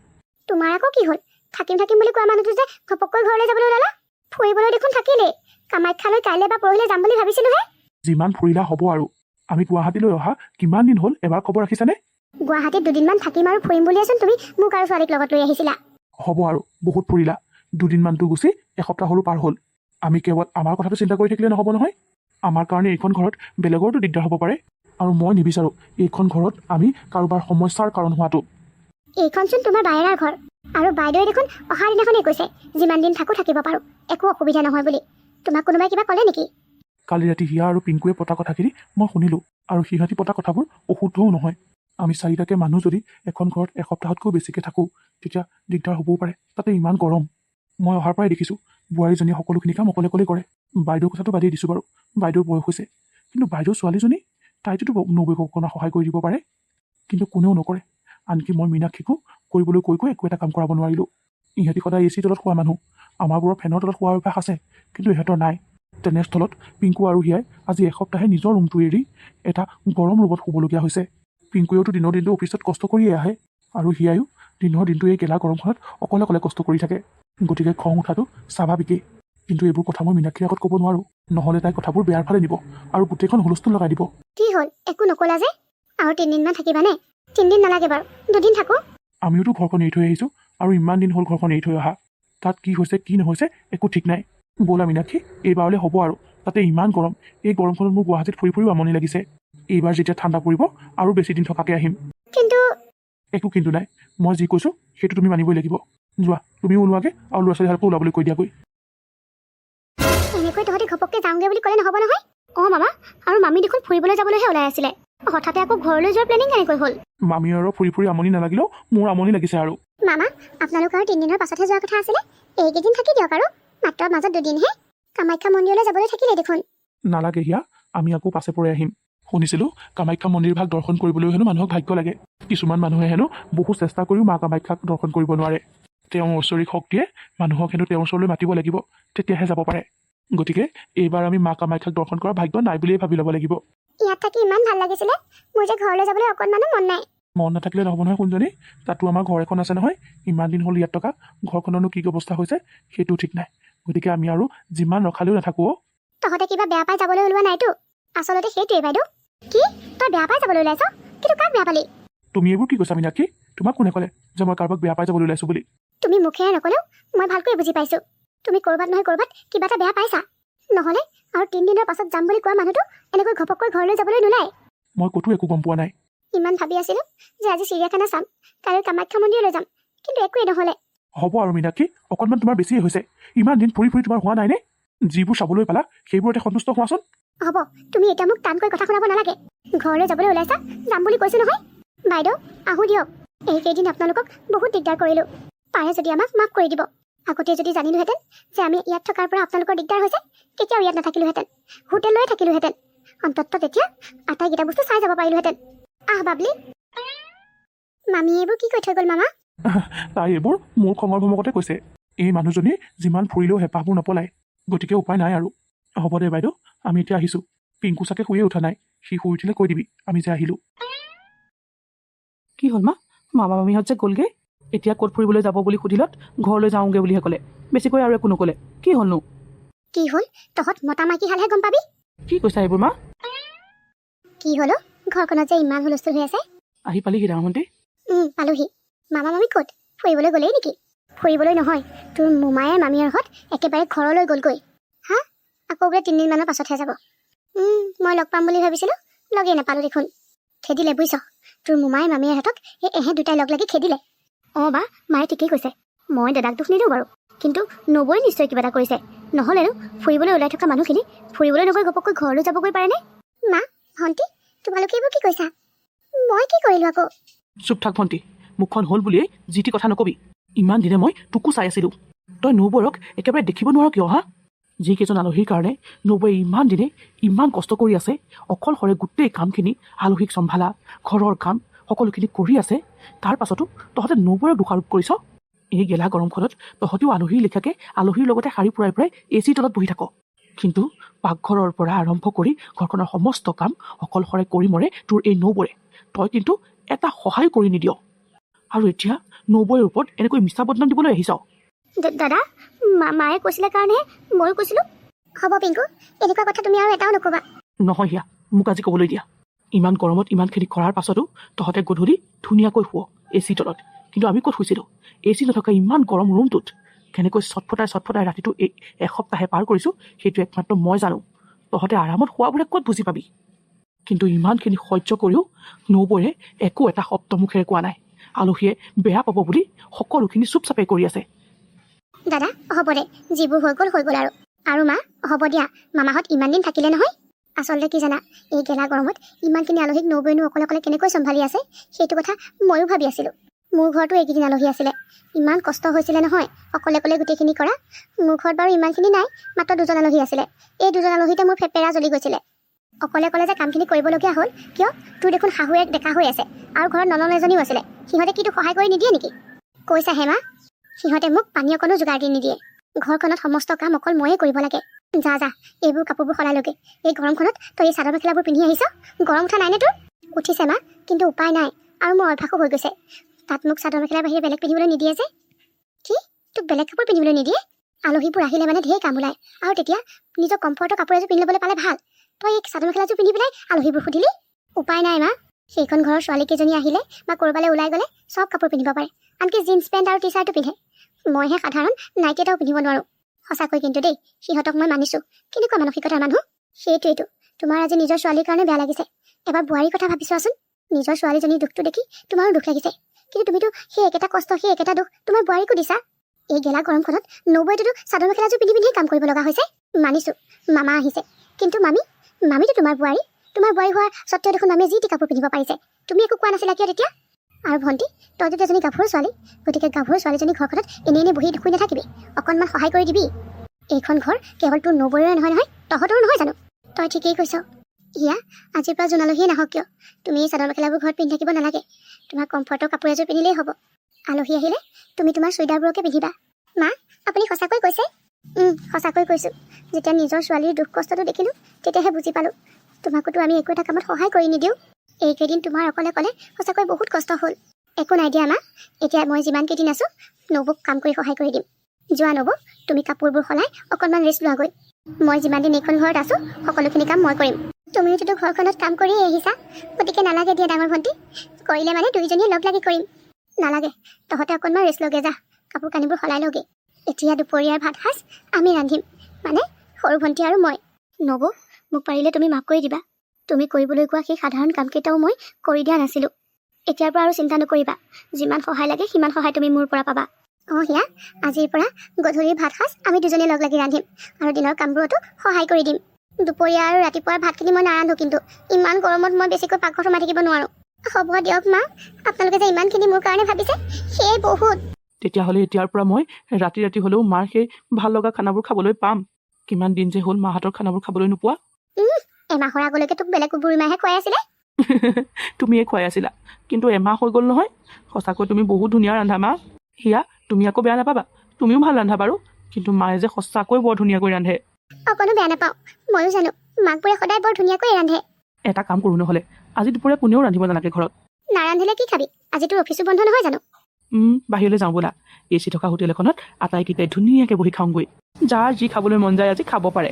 তোমাৰ আকৌ কি হ'ল? থাকিম বুলি কোৱা মানুহটো যে ঘপককৈ ঘৰলৈ যাবলৈ ওলালা? ফুৰিবলৈ দেখোন থাকিলেই। কামাখ্যালৈ কাইলৈ বা পৰহিলৈ যাম বুলি ভাবিছিলোঁহে। যিমান ফুৰিলা হ'ব আৰু। আমি গুৱাহাটীলৈ অহা কিমান দিন হ'ল এবাৰ খবৰ ৰাখিছানে? গুৱাহাটীত 2দিনমান থাকিম আৰু ফুৰিম বুলিয়েচোন তুমি মোক আৰু ছোৱালীক লগত লৈ আহিছিলা। হ'ব আৰু, বহুত ফুৰিলা। 2দিনমানটো গুচি এসপ্তাহৰো পাৰ হ'ল। আমি কেৱল আমাৰ কথাটো চিন্তা কৰি থাকিলে নহ'ব নহয়। আমাৰ কাৰণে এইখন ঘৰত বেলেগৰতো দিগদাৰ হ'ব পাৰে, আৰু মই নিবিচাৰোঁ এইখন ঘৰত আমি কাৰোবাৰ সমস্যাৰ কাৰণ হোৱাটো। এইখনচোন তোমাৰ বায়েৰাৰ ঘৰ, আৰু বাইদেৱে দেখোন অহাৰ দিনাখনেই কৈছে যিমান দিন থাকোঁ থাকিব পাৰোঁ, একো অসুবিধা নহয় বুলি। তোমাক কোনোবাই কিবা ক'লে নেকি? কালি ৰাতি হিয়া আৰু পিংকুৱে পতা কথাখিনি মই শুনিলোঁ, আৰু সিহঁতি পতা কথাবোৰ অশুদ্ধও নহয়। আমি চাৰিটাকে মানুহ যদি এখন ঘৰত এসপ্তাহতকৈ বেছিকৈ থাকোঁ, তেতিয়া দিগদাৰ হ'বও পাৰে। তাতে ইমান গৰম। মই অহাৰ পৰাই দেখিছোঁ বোৱাৰীজনীয়ে সকলোখিনি কাম অকলে অকলে কৰে। বাইদেউৰ কথাটো বাদেই দিছোঁ বাৰু, বাইদেউৰ বয়স হৈছে, কিন্তু বাইদেউৰ ছোৱালীজনী তাইটোতো নবৌক অকণমান সহায় কৰি দিব পাৰে, কিন্তু কোনেও নকৰে। আনকি মই মীনাক্ষীকো কৰিবলৈ কৈ একো এটা কাম কৰাব নোৱাৰিলোঁ। ইহঁতি সদায় এ চি তলত শোৱা মানুহ, আমাৰবোৰৰ ফেনৰ তলত শোৱাৰ অভ্যাস আছে, কিন্তু ইহঁতৰ নাই। তেনেস্থলত পিংকু আৰু হিয়াই আজি এসপ্তাহে নিজৰ ৰুমটো এৰি এটা গৰম ৰুমত শুবলগীয়া হৈছে। পিংকুৱেওতো দিনৰ দিনটো অফিচত কষ্ট কৰিয়ে আহে, আৰু হিয়াইও দিনৰ দিনটো এই গেলা গৰমখনত অকলে অকলে কষ্ট কৰি থাকে। গতিকে খং উঠাটো স্বাভাৱিকেই, কিন্তু এইবোৰ কথা মই মীনাক্ষীৰ আগত ক'ব নোৱাৰোঁ, নহ'লে তাই কথাবোৰ বেয়াৰ ফালে নিব আৰু গোটেইখন হুলস্থুল লগাই দিব। কি হ'ল, একো নকলা যে? আৰু 3 দিনমান থাকিবানে? 3 দিন নালাগে বাৰু, 2 দিন থাকোঁ। আমিওতো ঘৰখন এৰি থৈ আহিছোঁ, আৰু ইমান দিন হ'ল ঘৰখন এৰি থৈ অহা। তাত কি হৈছে কি নহৈছে একো ঠিক নাই। ব'লা মীনাক্ষী, এইবাৰলৈ হ'ব আৰু। তাতে ইমান গৰম, এই গৰমখনত মোৰ গুৱাহাটীত ফুৰি ফুৰিও আমনি লাগিছে। এইবাৰ যেতিয়া ঠাণ্ডা পৰিব আৰু বেছি দিন থকাকৈ আহিম। কিন্তু একো কিন্তু নাই, মই যি কৈছোঁ সেইটো তুমি মানিবই লাগিব। যোৱা, তুমিও ওলোৱাগে আৰু ল'ৰা ছোৱালীহালকো ওলাবলৈ কৈ দিয়াগৈ। এনেকৈ তহঁতি ঘপককৈ যাওঁগৈ বুলি ক'লে নহ'ব নহয়। অঁ মামা, আৰু মামী দেখোন ফুৰিবলৈ যাবলৈহে ওলাই আছিলে, হঠাতে আকৌ ঘৰলৈ যোৱাৰ প্লেনিং কেনেকৈ হ'ল? মামী আৰু ফুৰি আমনি নালাগিলেও মোৰ আমনি লাগিছে আৰু। মামা, আপোনালোক আৰু 3 দিনৰ পাছতহে যোৱাৰ কথা আছিলে। এইকেইদিন থাকি দিয়ক আৰু, মাত্ৰ মাজত 2 দিনহে। কামাখ্যা মন্দিৰলৈ যাবলৈ থাকিলে দেখোন। নালাগে হিয়া, আমি আকৌ পাছে পৰে আহিম। শুনিছিলোঁ কামাখ্যা মন্দিৰ ভাগ দৰ্শন কৰিবলৈ হেনো মানুহক ভাগ্য লাগে। কিছুমান মানুহে হেনো বহু চেষ্টা কৰিও মা কামাখ্যাক দৰ্শন কৰিব নোৱাৰে। তেওঁৰ ঐশ্বৰিক শক্তিয়ে মানুহক হেনো তেওঁৰ ওচৰলৈ মাতিব লাগিব, তেতিয়াহে যাব পাৰে। গতিকে এইবাৰ আমি মা কামাখ্যাক দৰ্শন কৰাৰ ভাগ্য নাই বুলিয়েই ভাবি ল'ব লাগিব। ইয়াত থাকি ইমান ভাল লাগিছিলে, মোৰ যে ঘৰলৈ যাবলৈ অকণমানো মন নাই। মন নাথাকিলে নহ'ব নহয় সোণজনী, তাতো আমাৰ ঘৰ এখন আছে নহয়। ইমান দিন হ'ল ইয়াত থকা, ঘৰখনৰনো কি অৱস্থা হৈছে সেইটো ঠিক নাই। গতিকে আমি আৰু যিমান ৰখালেও নাথাকোঁ। তহঁতে কিবা বেয়া পাই যাবলৈ ওলোৱা নাইতো? আচলতে সেইটোৱে বাইদেউ। কি, তই বেয়া পাই যাবলৈ ওলাইছ? কিন্তু কাক বেয়া পালি? তুমি এইবোৰ কি কৈছা মীনাক্ষী? তোমাক কোনে ক'লে যে মই কাৰোবাক বেয়া পাই যাবলৈ ওলাইছোঁ বুলি? তুমি মুখেৰে নকলেও মই ভালকৈ বুজি পাইছোঁ। তুমি ক'ৰবাত নহয় ক'ৰবাত কিবা এটা বেয়া পাইছা। নহ'লে আৰু 3 দিনৰ পাছত যাম বুলি কোৱা মানুহটো এনেকৈ ঘপককৈ ঘৰলৈ যাবলৈ নোলায়। মই ক'তো একো গম পোৱা নাই। ইমান ভাবি আছিলোঁ যে আজি চিৰিয়াখানা চাম, কাইলৈ কামাখ্যা মন্দিৰলৈ যাম, কিন্তু একোৱেই নহ'লে। হ'ব আৰু মীনাক্ষী, অকণমান তোমাৰ বেছিয়ে হৈছে। ইমান দিন ফুৰি তোমাৰ হোৱা নাইনে? যিবোৰ চাবলৈ পালা সেইবোৰতে সন্তুষ্ট হোৱাচোন। হ'ব, তুমি এতিয়া মোক টানকৈ কথা শুনাব নালাগে। ঘৰলৈ যাবলৈ ওলাইছা, যাম বুলি কৈছোঁ নহয়। বাইদেউ, আহোঁ দিয়ক। এইকেইদিন আপোনালোকক বহুত দিগদাৰ কৰিলোঁ। পাৰে যদি আমাক মাফ কৰি দিব। আগতে যদি জানিলোহেঁতেন যে আমি ইয়াত থকাৰ পৰা আপোনালোকৰ দিগদাৰ হৈছে, কেতিয়াও ইয়াত নাথাকিলোহেঁতেন, হোটেললৈ থাকিলোহেঁতেন। অন্ততঃ তেতিয়া আটাইকেইটা বস্তু চাই যাব পাৰিলোহেঁতেন। আহ বাবলি, মামী এইবোৰ কি কৈ থৈ গ'ল মামা? তাই এইবোৰ মোৰ খঙৰ ভমকতে কৈছে। এই মানুহজনী যিমান ফুৰিলেও হেঁপাহবোৰ নপলায়, গতিকে উপায় নাই আৰু। হ'ব দে বাইদেউ, আমি এতিয়া আহিছোঁ। পিংকু চাগে শুয়ে উঠা নাই, সি শুই উঠিলে কৈ দিবি আমি যে আহিলোঁ। কি হ'ল মা? মামা মামীহঁত যে গ'লগৈ, এতিয়া ক'ত ফুৰিবলৈ যাব বুলি সুধিলত ঘৰলৈ যাওঁগৈ বুলিহে ক'লে, বেছিকৈ আৰু একো নক'লে। কি হ'লনো? কি হ'ল, তহঁত মতা মাইকী হালহে গম পাবি। কি কৈছা এইবোৰ মা? কি হ'ল? ঘৰখনত যে ইমান হুলস্থুল হৈ আছে। আহি পালিহি ডাঙৰভণ্টি? পালোহি। মামা মামী ক'ত? ফুৰিবলৈ গ'লেই নেকি? ফুৰিবলৈ নহয়, তোৰ মোমায়ে মামীহঁত একেবাৰে ঘৰলৈ গ'লগৈ। হা, আকৌ বোলে 3 দিনমানৰ পাছতহে যাব। মই লগ পাম বুলি ভাবিছিলোঁ, লগেই নাপালোঁ দেখোন। খেদিলে বুজিছ, তোৰ মোমায়ে মামীহঁতক এই এহে দুটাই লগ লাগি খেদিলে। অঁ বা, মায়ে ঠিকেই কৈছে। মই দাদাক দুখ নিদিওঁ বাৰু, কিন্তু নবৌৱে নিশ্চয় কিবা এটা কৰিছে। নহ'লেনো ফুৰিবলৈ ওলাই থকা মানুহখিনি ফুৰিবলৈ নগৈ ঘপককৈ ঘৰলৈ যাবগৈ পাৰেনে? মা, ভণ্টি, তোমালোকে এইবোৰ কি কৈছা? মই কি কৰিলোঁ আকৌ? চুপ থাক ভণ্টি, মুখখন হ'ল বুলিয়েই যি টি কথা নকবি। ইমান দিনে মই তোকো চাই আছিলোঁ, তই নবৌক একেবাৰে দেখিব নোৱাৰ কিয়? হা, যিকেইজন আলহীৰ কাৰণে নবৌৱে ইমান দিনে ইমান কষ্ট কৰি আছে, অকলশৰে গোটেই কামখিনি আলহীক চম্ভালা, ঘৰৰ কাম সকলোখিনি কৰি আছে, তাৰ পাছতো তহঁতে নবৌক দোষাৰোপ কৰিছ। এই গেলা গৰমখনত তহঁতেও আলহীৰ লেখীয়াকৈ আলহীৰ লগতে শাৰী ফুৰাই ফুৰাই এ চি তলত বহি থাক, কিন্তু পাকঘৰৰ পৰা আৰম্ভ কৰি ঘৰখনৰ সমস্ত কাম অকলশৰে কৰি মৰে তোৰ এই নবৌৱে। তই কিন্তু এটা সহায় কৰি নিদিয়, আৰু এতিয়া নবৌৰ ওপৰত এনেকৈ মিছা বদনাম দিবলৈ আহিছ। দাদা, মায়ে কৈছিলে কাৰণেহে ময়ো কৈছিলোঁ। হ'ব পিংকু, এনেকুৱা কথা তুমি আৰু এটাও নক'বা। নহয় হিয়া, মোক আজি ক'বলৈ দিয়া। ইমান গৰমত ইমানখিনি কৰাৰ পাছতো তহঁতে গধূলি ধুনীয়াকৈ শুৱ এ চি তলত, কিন্তু আমি ক'ত শুইছিলোঁ? এ চি নথকা ইমান গৰম ৰুমটোত কেনেকৈ চটফটাই ৰাতিটো এই এসপ্তাহে পাৰ কৰিছোঁ সেইটো একমাত্ৰ মই জানো। তহঁতে আৰামত শুৱাবোৰে ক'ত বুজি পাবি? কিন্তু ইমানখিনি সহ্য কৰিও নবৌৱে একো এটা শব্দ মুখেৰে কোৱা নাই। আলহীয়ে বেয়া পাব বুলি সকলোখিনি চুপচাপে কৰি আছে। দাদা, হ'ব দে, যিবোৰ হৈ গ'ল আৰু মা, হ'ব দিয়া, মামাহঁত ইমান দিন থাকিলে নহয়। আচলতে কি জানা, এই গেলা গৰমত ইমানখিনি আলহীক নবৌৱেনো অকলে অকলে কেনেকৈ চম্ভালি আছে সেইটো কথা ময়ো ভাবি আছিলোঁ। মোৰ ঘৰতো এইকেইদিন আলহী আছিলে। ইমান কষ্ট হৈছিলে নহয় অকলে অকলে গোটেইখিনি কৰা। মোৰ ঘৰত বাৰু ইমানখিনি নাই, মাত্ৰ 2জন আলহী আছিলে। এই 2জন আলহীতে মোৰ ফেপেৰা জ্বলি গৈছিলে। অকলে অকলে যে কামখিনি কৰিবলগীয়া হ'ল। কিয়? তোৰ দেখোন শাহুৱেক ডেকা হৈ আছে, আৰু ঘৰত ননন এজনীও আছিলে। সিহঁতে কি তোক সহায় কৰি নিদিয়ে নেকি? কৈছাহে মা, সিহঁতে মোক পানী অকণো যোগাৰ দি নিদিয়ে। ঘৰখনত সমস্ত কাম অকল ময়ে কৰিব লাগে। যা যা, এইবোৰ কাপোৰবোৰ সলাই লগে। এই গৰমখনত তই এই চাদৰ মেখেলাবোৰ পিন্ধি আহিছ, গৰম উঠা নাইনে তোৰ? উঠিছে মা, কিন্তু উপায় নাই, আৰু মোৰ অভ্যাসো হৈ গৈছে। তাত মোক চাদৰ মেখেলাৰ বাহিৰে বেলেগ পিন্ধিবলৈ নিদিয়ে যে। কি? তোক বেলেগ কাপোৰ পিন্ধিবলৈ নিদিয়ে? আলহীবোৰ আহিলে মানে ঢেৰ কাম ওলায়, আৰু তেতিয়া নিজৰ কমফৰ্টৰ কাপোৰ এযোৰ পিন্ধি ল'বলৈ পালে ভাল। তই এই চাদৰ মেখেলাযোৰ পিন্ধি পেলাই আলহীবোৰ সুধিলি? উপায় নাই মা, সেইখন ঘৰৰ ছোৱালীকেইজনী আহিলে বা ক'ৰবালৈ ওলাই গ'লে চব কাপোৰ পিন্ধিব পাৰে, আনকি জিন্স পেণ্ট আৰু টি চাৰ্টো পিন্ধে। মইহে সাধাৰণ নাইটি এটাও পিন্ধিব নোৱাৰোঁ। সঁচাকৈ কিন্তু দেই, সিহঁতক মই মানিছোঁ। কেনেকুৱা মানসিকতাৰ মানুহ। সেইটোৱেইটো, তোমাৰ আজি নিজৰ ছোৱালীৰ কাৰণে বেয়া লাগিছে। এবাৰ বোৱাৰীৰ কথা ভাবি চোৱাচোন। নিজৰ ছোৱালীজনীৰ দুখটো দেখি তোমাৰো দুখ লাগিছে, কিন্তু তুমিতো সেই একেটা কষ্ট, সেই একেটা দুখ তোমাৰ বোৱাৰীকো দিছা। এই গেলা গৰমখনত নবৌৱেটোতো চাদৰ মেখেলাযোৰ পিন্ধি পিন্ধিয়ে কাম কৰিব লগা হৈছে। মানিছোঁ, মামা আহিছে, কিন্তু মামীতো তোমাৰ বোৱাৰী হোৱাৰ স্বত্তেও দেখোন মামীয়ে যি টি কাপোৰ পিন্ধিব পাৰিছে। তুমি একো কোৱা নাছিলা কিয় তেতিয়া? আৰু ভণ্টি, তই যদি এজনী গাভৰু ছোৱালী, গতিকে গাভৰু ছোৱালীজনী ঘৰখনত এনেই বহি শুই নাথাকিবি, অকণমান সহায় কৰি দিবি। এইখন ঘৰ কেৱল তোৰ নবৌৰে নহয়, তহঁতৰো নহয় জানো? তই ঠিকেই কৈছ। হিয়া, আজিৰ পৰা যোন আলহীয়ে নাহক কিয়, তুমি এই চাদৰ মেখেলাবোৰ ঘৰত পিন্ধি থাকিব নালাগে। তোমাৰ কমফৰ্টৰ কাপোৰ এযোৰ পিন্ধিলেই হ'ব। আলহী আহিলে তুমি তোমাৰ চুইদাৰবোৰকে পিন্ধিবা। মা, আপুনি সঁচাকৈ কৈছে? সঁচাকৈ কৈছোঁ। যেতিয়া নিজৰ ছোৱালীৰ দুখ কষ্টটো দেখিলোঁ, তেতিয়াহে বুজি পালোঁ। তোমাকোতো আমি একো এটা কামত সহায় কৰি নিদিওঁ। এইকেইদিন তোমাৰ অকলে সঁচাকৈ বহুত কষ্ট হ'ল। একো নাই দিয়া মা, এতিয়া মই যিমান কেইদিন আছোঁ নবৌক কাম কৰি সহায় কৰি দিম। যোৱা নবৌ, তুমি কাপোৰবোৰ সলাই অকণমান ৰেষ্ট লোৱাগৈ। মই যিমান দিন এইখন ঘৰত আছোঁ সকলোখিনি কাম মই কৰিম। তুমিওতো ঘৰখনত কাম কৰিয়ে আহিছা, গতিকে নালাগে দিয়া ডাঙৰ ভণ্টি। কৰিলে মানে দুইজনীয়ে লগ লাগি কৰিম। নালাগে, তহঁতে অকণমান ৰেষ্ট লগে যা, কাপোৰ কানিবোৰ সলাই লগে। এতিয়া দুপৰীয়াৰ ভাত সাজ আমি ৰান্ধিম, মানে সৰু ভণ্টি আৰু মই। নবৌ, মোক পাৰিলে তুমি মাফ কৰি দিবা। তুমি কৰিবলৈ কোৱা সেই সাধাৰণ কামকেইটাও মই কৰি দিয়া নাছিলোঁ। এতিয়াৰ পৰা আৰু চিন্তা নকৰিবা, যিমান সহায় লাগে সিমান সহায় তুমি মোৰ পৰা পাবা। হিয়া, আজিৰ পৰা গধূলিৰ ভাত সাজ আমি দুজনীয়ে লগ লাগি ৰান্ধিম, আৰু দিনৰ কামবোৰতো সহায় কৰি দিম। দুপৰীয়া আৰু ৰাতিপুৱাৰ ভাতখিনি মই নাৰান্ধো, কিন্তু ইমান গৰমত মই বেছিকৈ পাকঘৰত সোমাই থাকিব নোৱাৰোঁ। হ'ব দিয়ক মা, আপোনালোকে যে ইমানখিনি মোৰ কাৰণে ভাবিছে, সেয়ে বহুত। তেতিয়াহ'লে এতিয়াৰ পৰা মই ৰাতি হ'লেও মাৰ সেই ভাল লগা খানাবোৰ খাবলৈ পাম। কিমান দিন যে হ'ল মাহঁতৰ খানাবোৰ খাবলৈ নোপোৱা। এমাহৰ আগলৈকে তোক বেলেগ বুঢ়ী মাহে খুৱাই আছিলে। তুমিয়ে খুৱাই আছিলা, কিন্তু এমাহ হৈ গ'ল নহয়। সঁচাকৈ তুমি বহুত ধুনীয়া ৰান্ধা মা। হিয়া, তুমি আকৌ বেয়া নাপাবা, তুমিও ভাল ৰান্ধা বাৰু, কিন্তু মায়ে যে সঁচাকৈ বৰ ধুনীয়াকৈ ৰান্ধে। অকণো বেয়া নাপাওঁ, ময়ো জানো মাকবোৰে সদায় বৰ ধুনীয়াকৈ ৰান্ধে। এটা কাম কৰোঁ নহ'লে, আজি দুপৰীয়া কোনেও ৰান্ধিব নালাগে ঘৰত। নাৰান্ধিলে কি খাবি? আজি তোৰ অফিচো বন্ধ নহয় জানো? বাহিৰলৈ যাওঁ ব'লা, এচি থকা হোটেল এখনত আটাইকেইটাই ধুনীয়াকৈ বহি খাওঁগৈ। যাৰ যি খাবলৈ মন যায় আজি খাব পাৰে।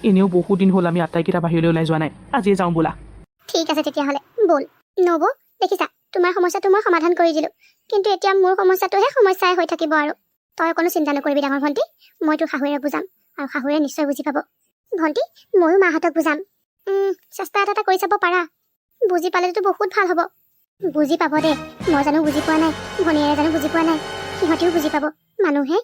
এনেও বহুত দিন হ'ল আমি আটাইকেইটা বাহিৰলৈ ওলাই যোৱা নাই, আজিয়ে যাওঁ ব'লা। ঠিক আছে তেতিয়াহ'লে ব'ল। নবৌ, দেখিছা তোমাৰ সমস্যাটো মই সমাধান কৰি দিলোঁ, কিন্তু এতিয়া মোৰ সমস্যাটোহে সমস্যাই হৈ থাকিব। আৰু তই অকণো চিন্তা নকৰিবি ডাঙৰ ভণ্টি, মই তোৰ শাহুৱেৰে বুজাম, আৰু শাহুৱে নিশ্চয় বুজি পাব। ভণ্টি, ময়ো মাহঁতক বুজাম। চেষ্টা এটা কৰি চাব পাৰা, বুজি পালেতো বহুত ভাল হ'ব। বুজি পাব দে, মই জানো বুজি পোৱা নাই, ভনীয়েৰে জানো বুজি পোৱা নাই, সিহঁতেও বুজি পাব। মানুহে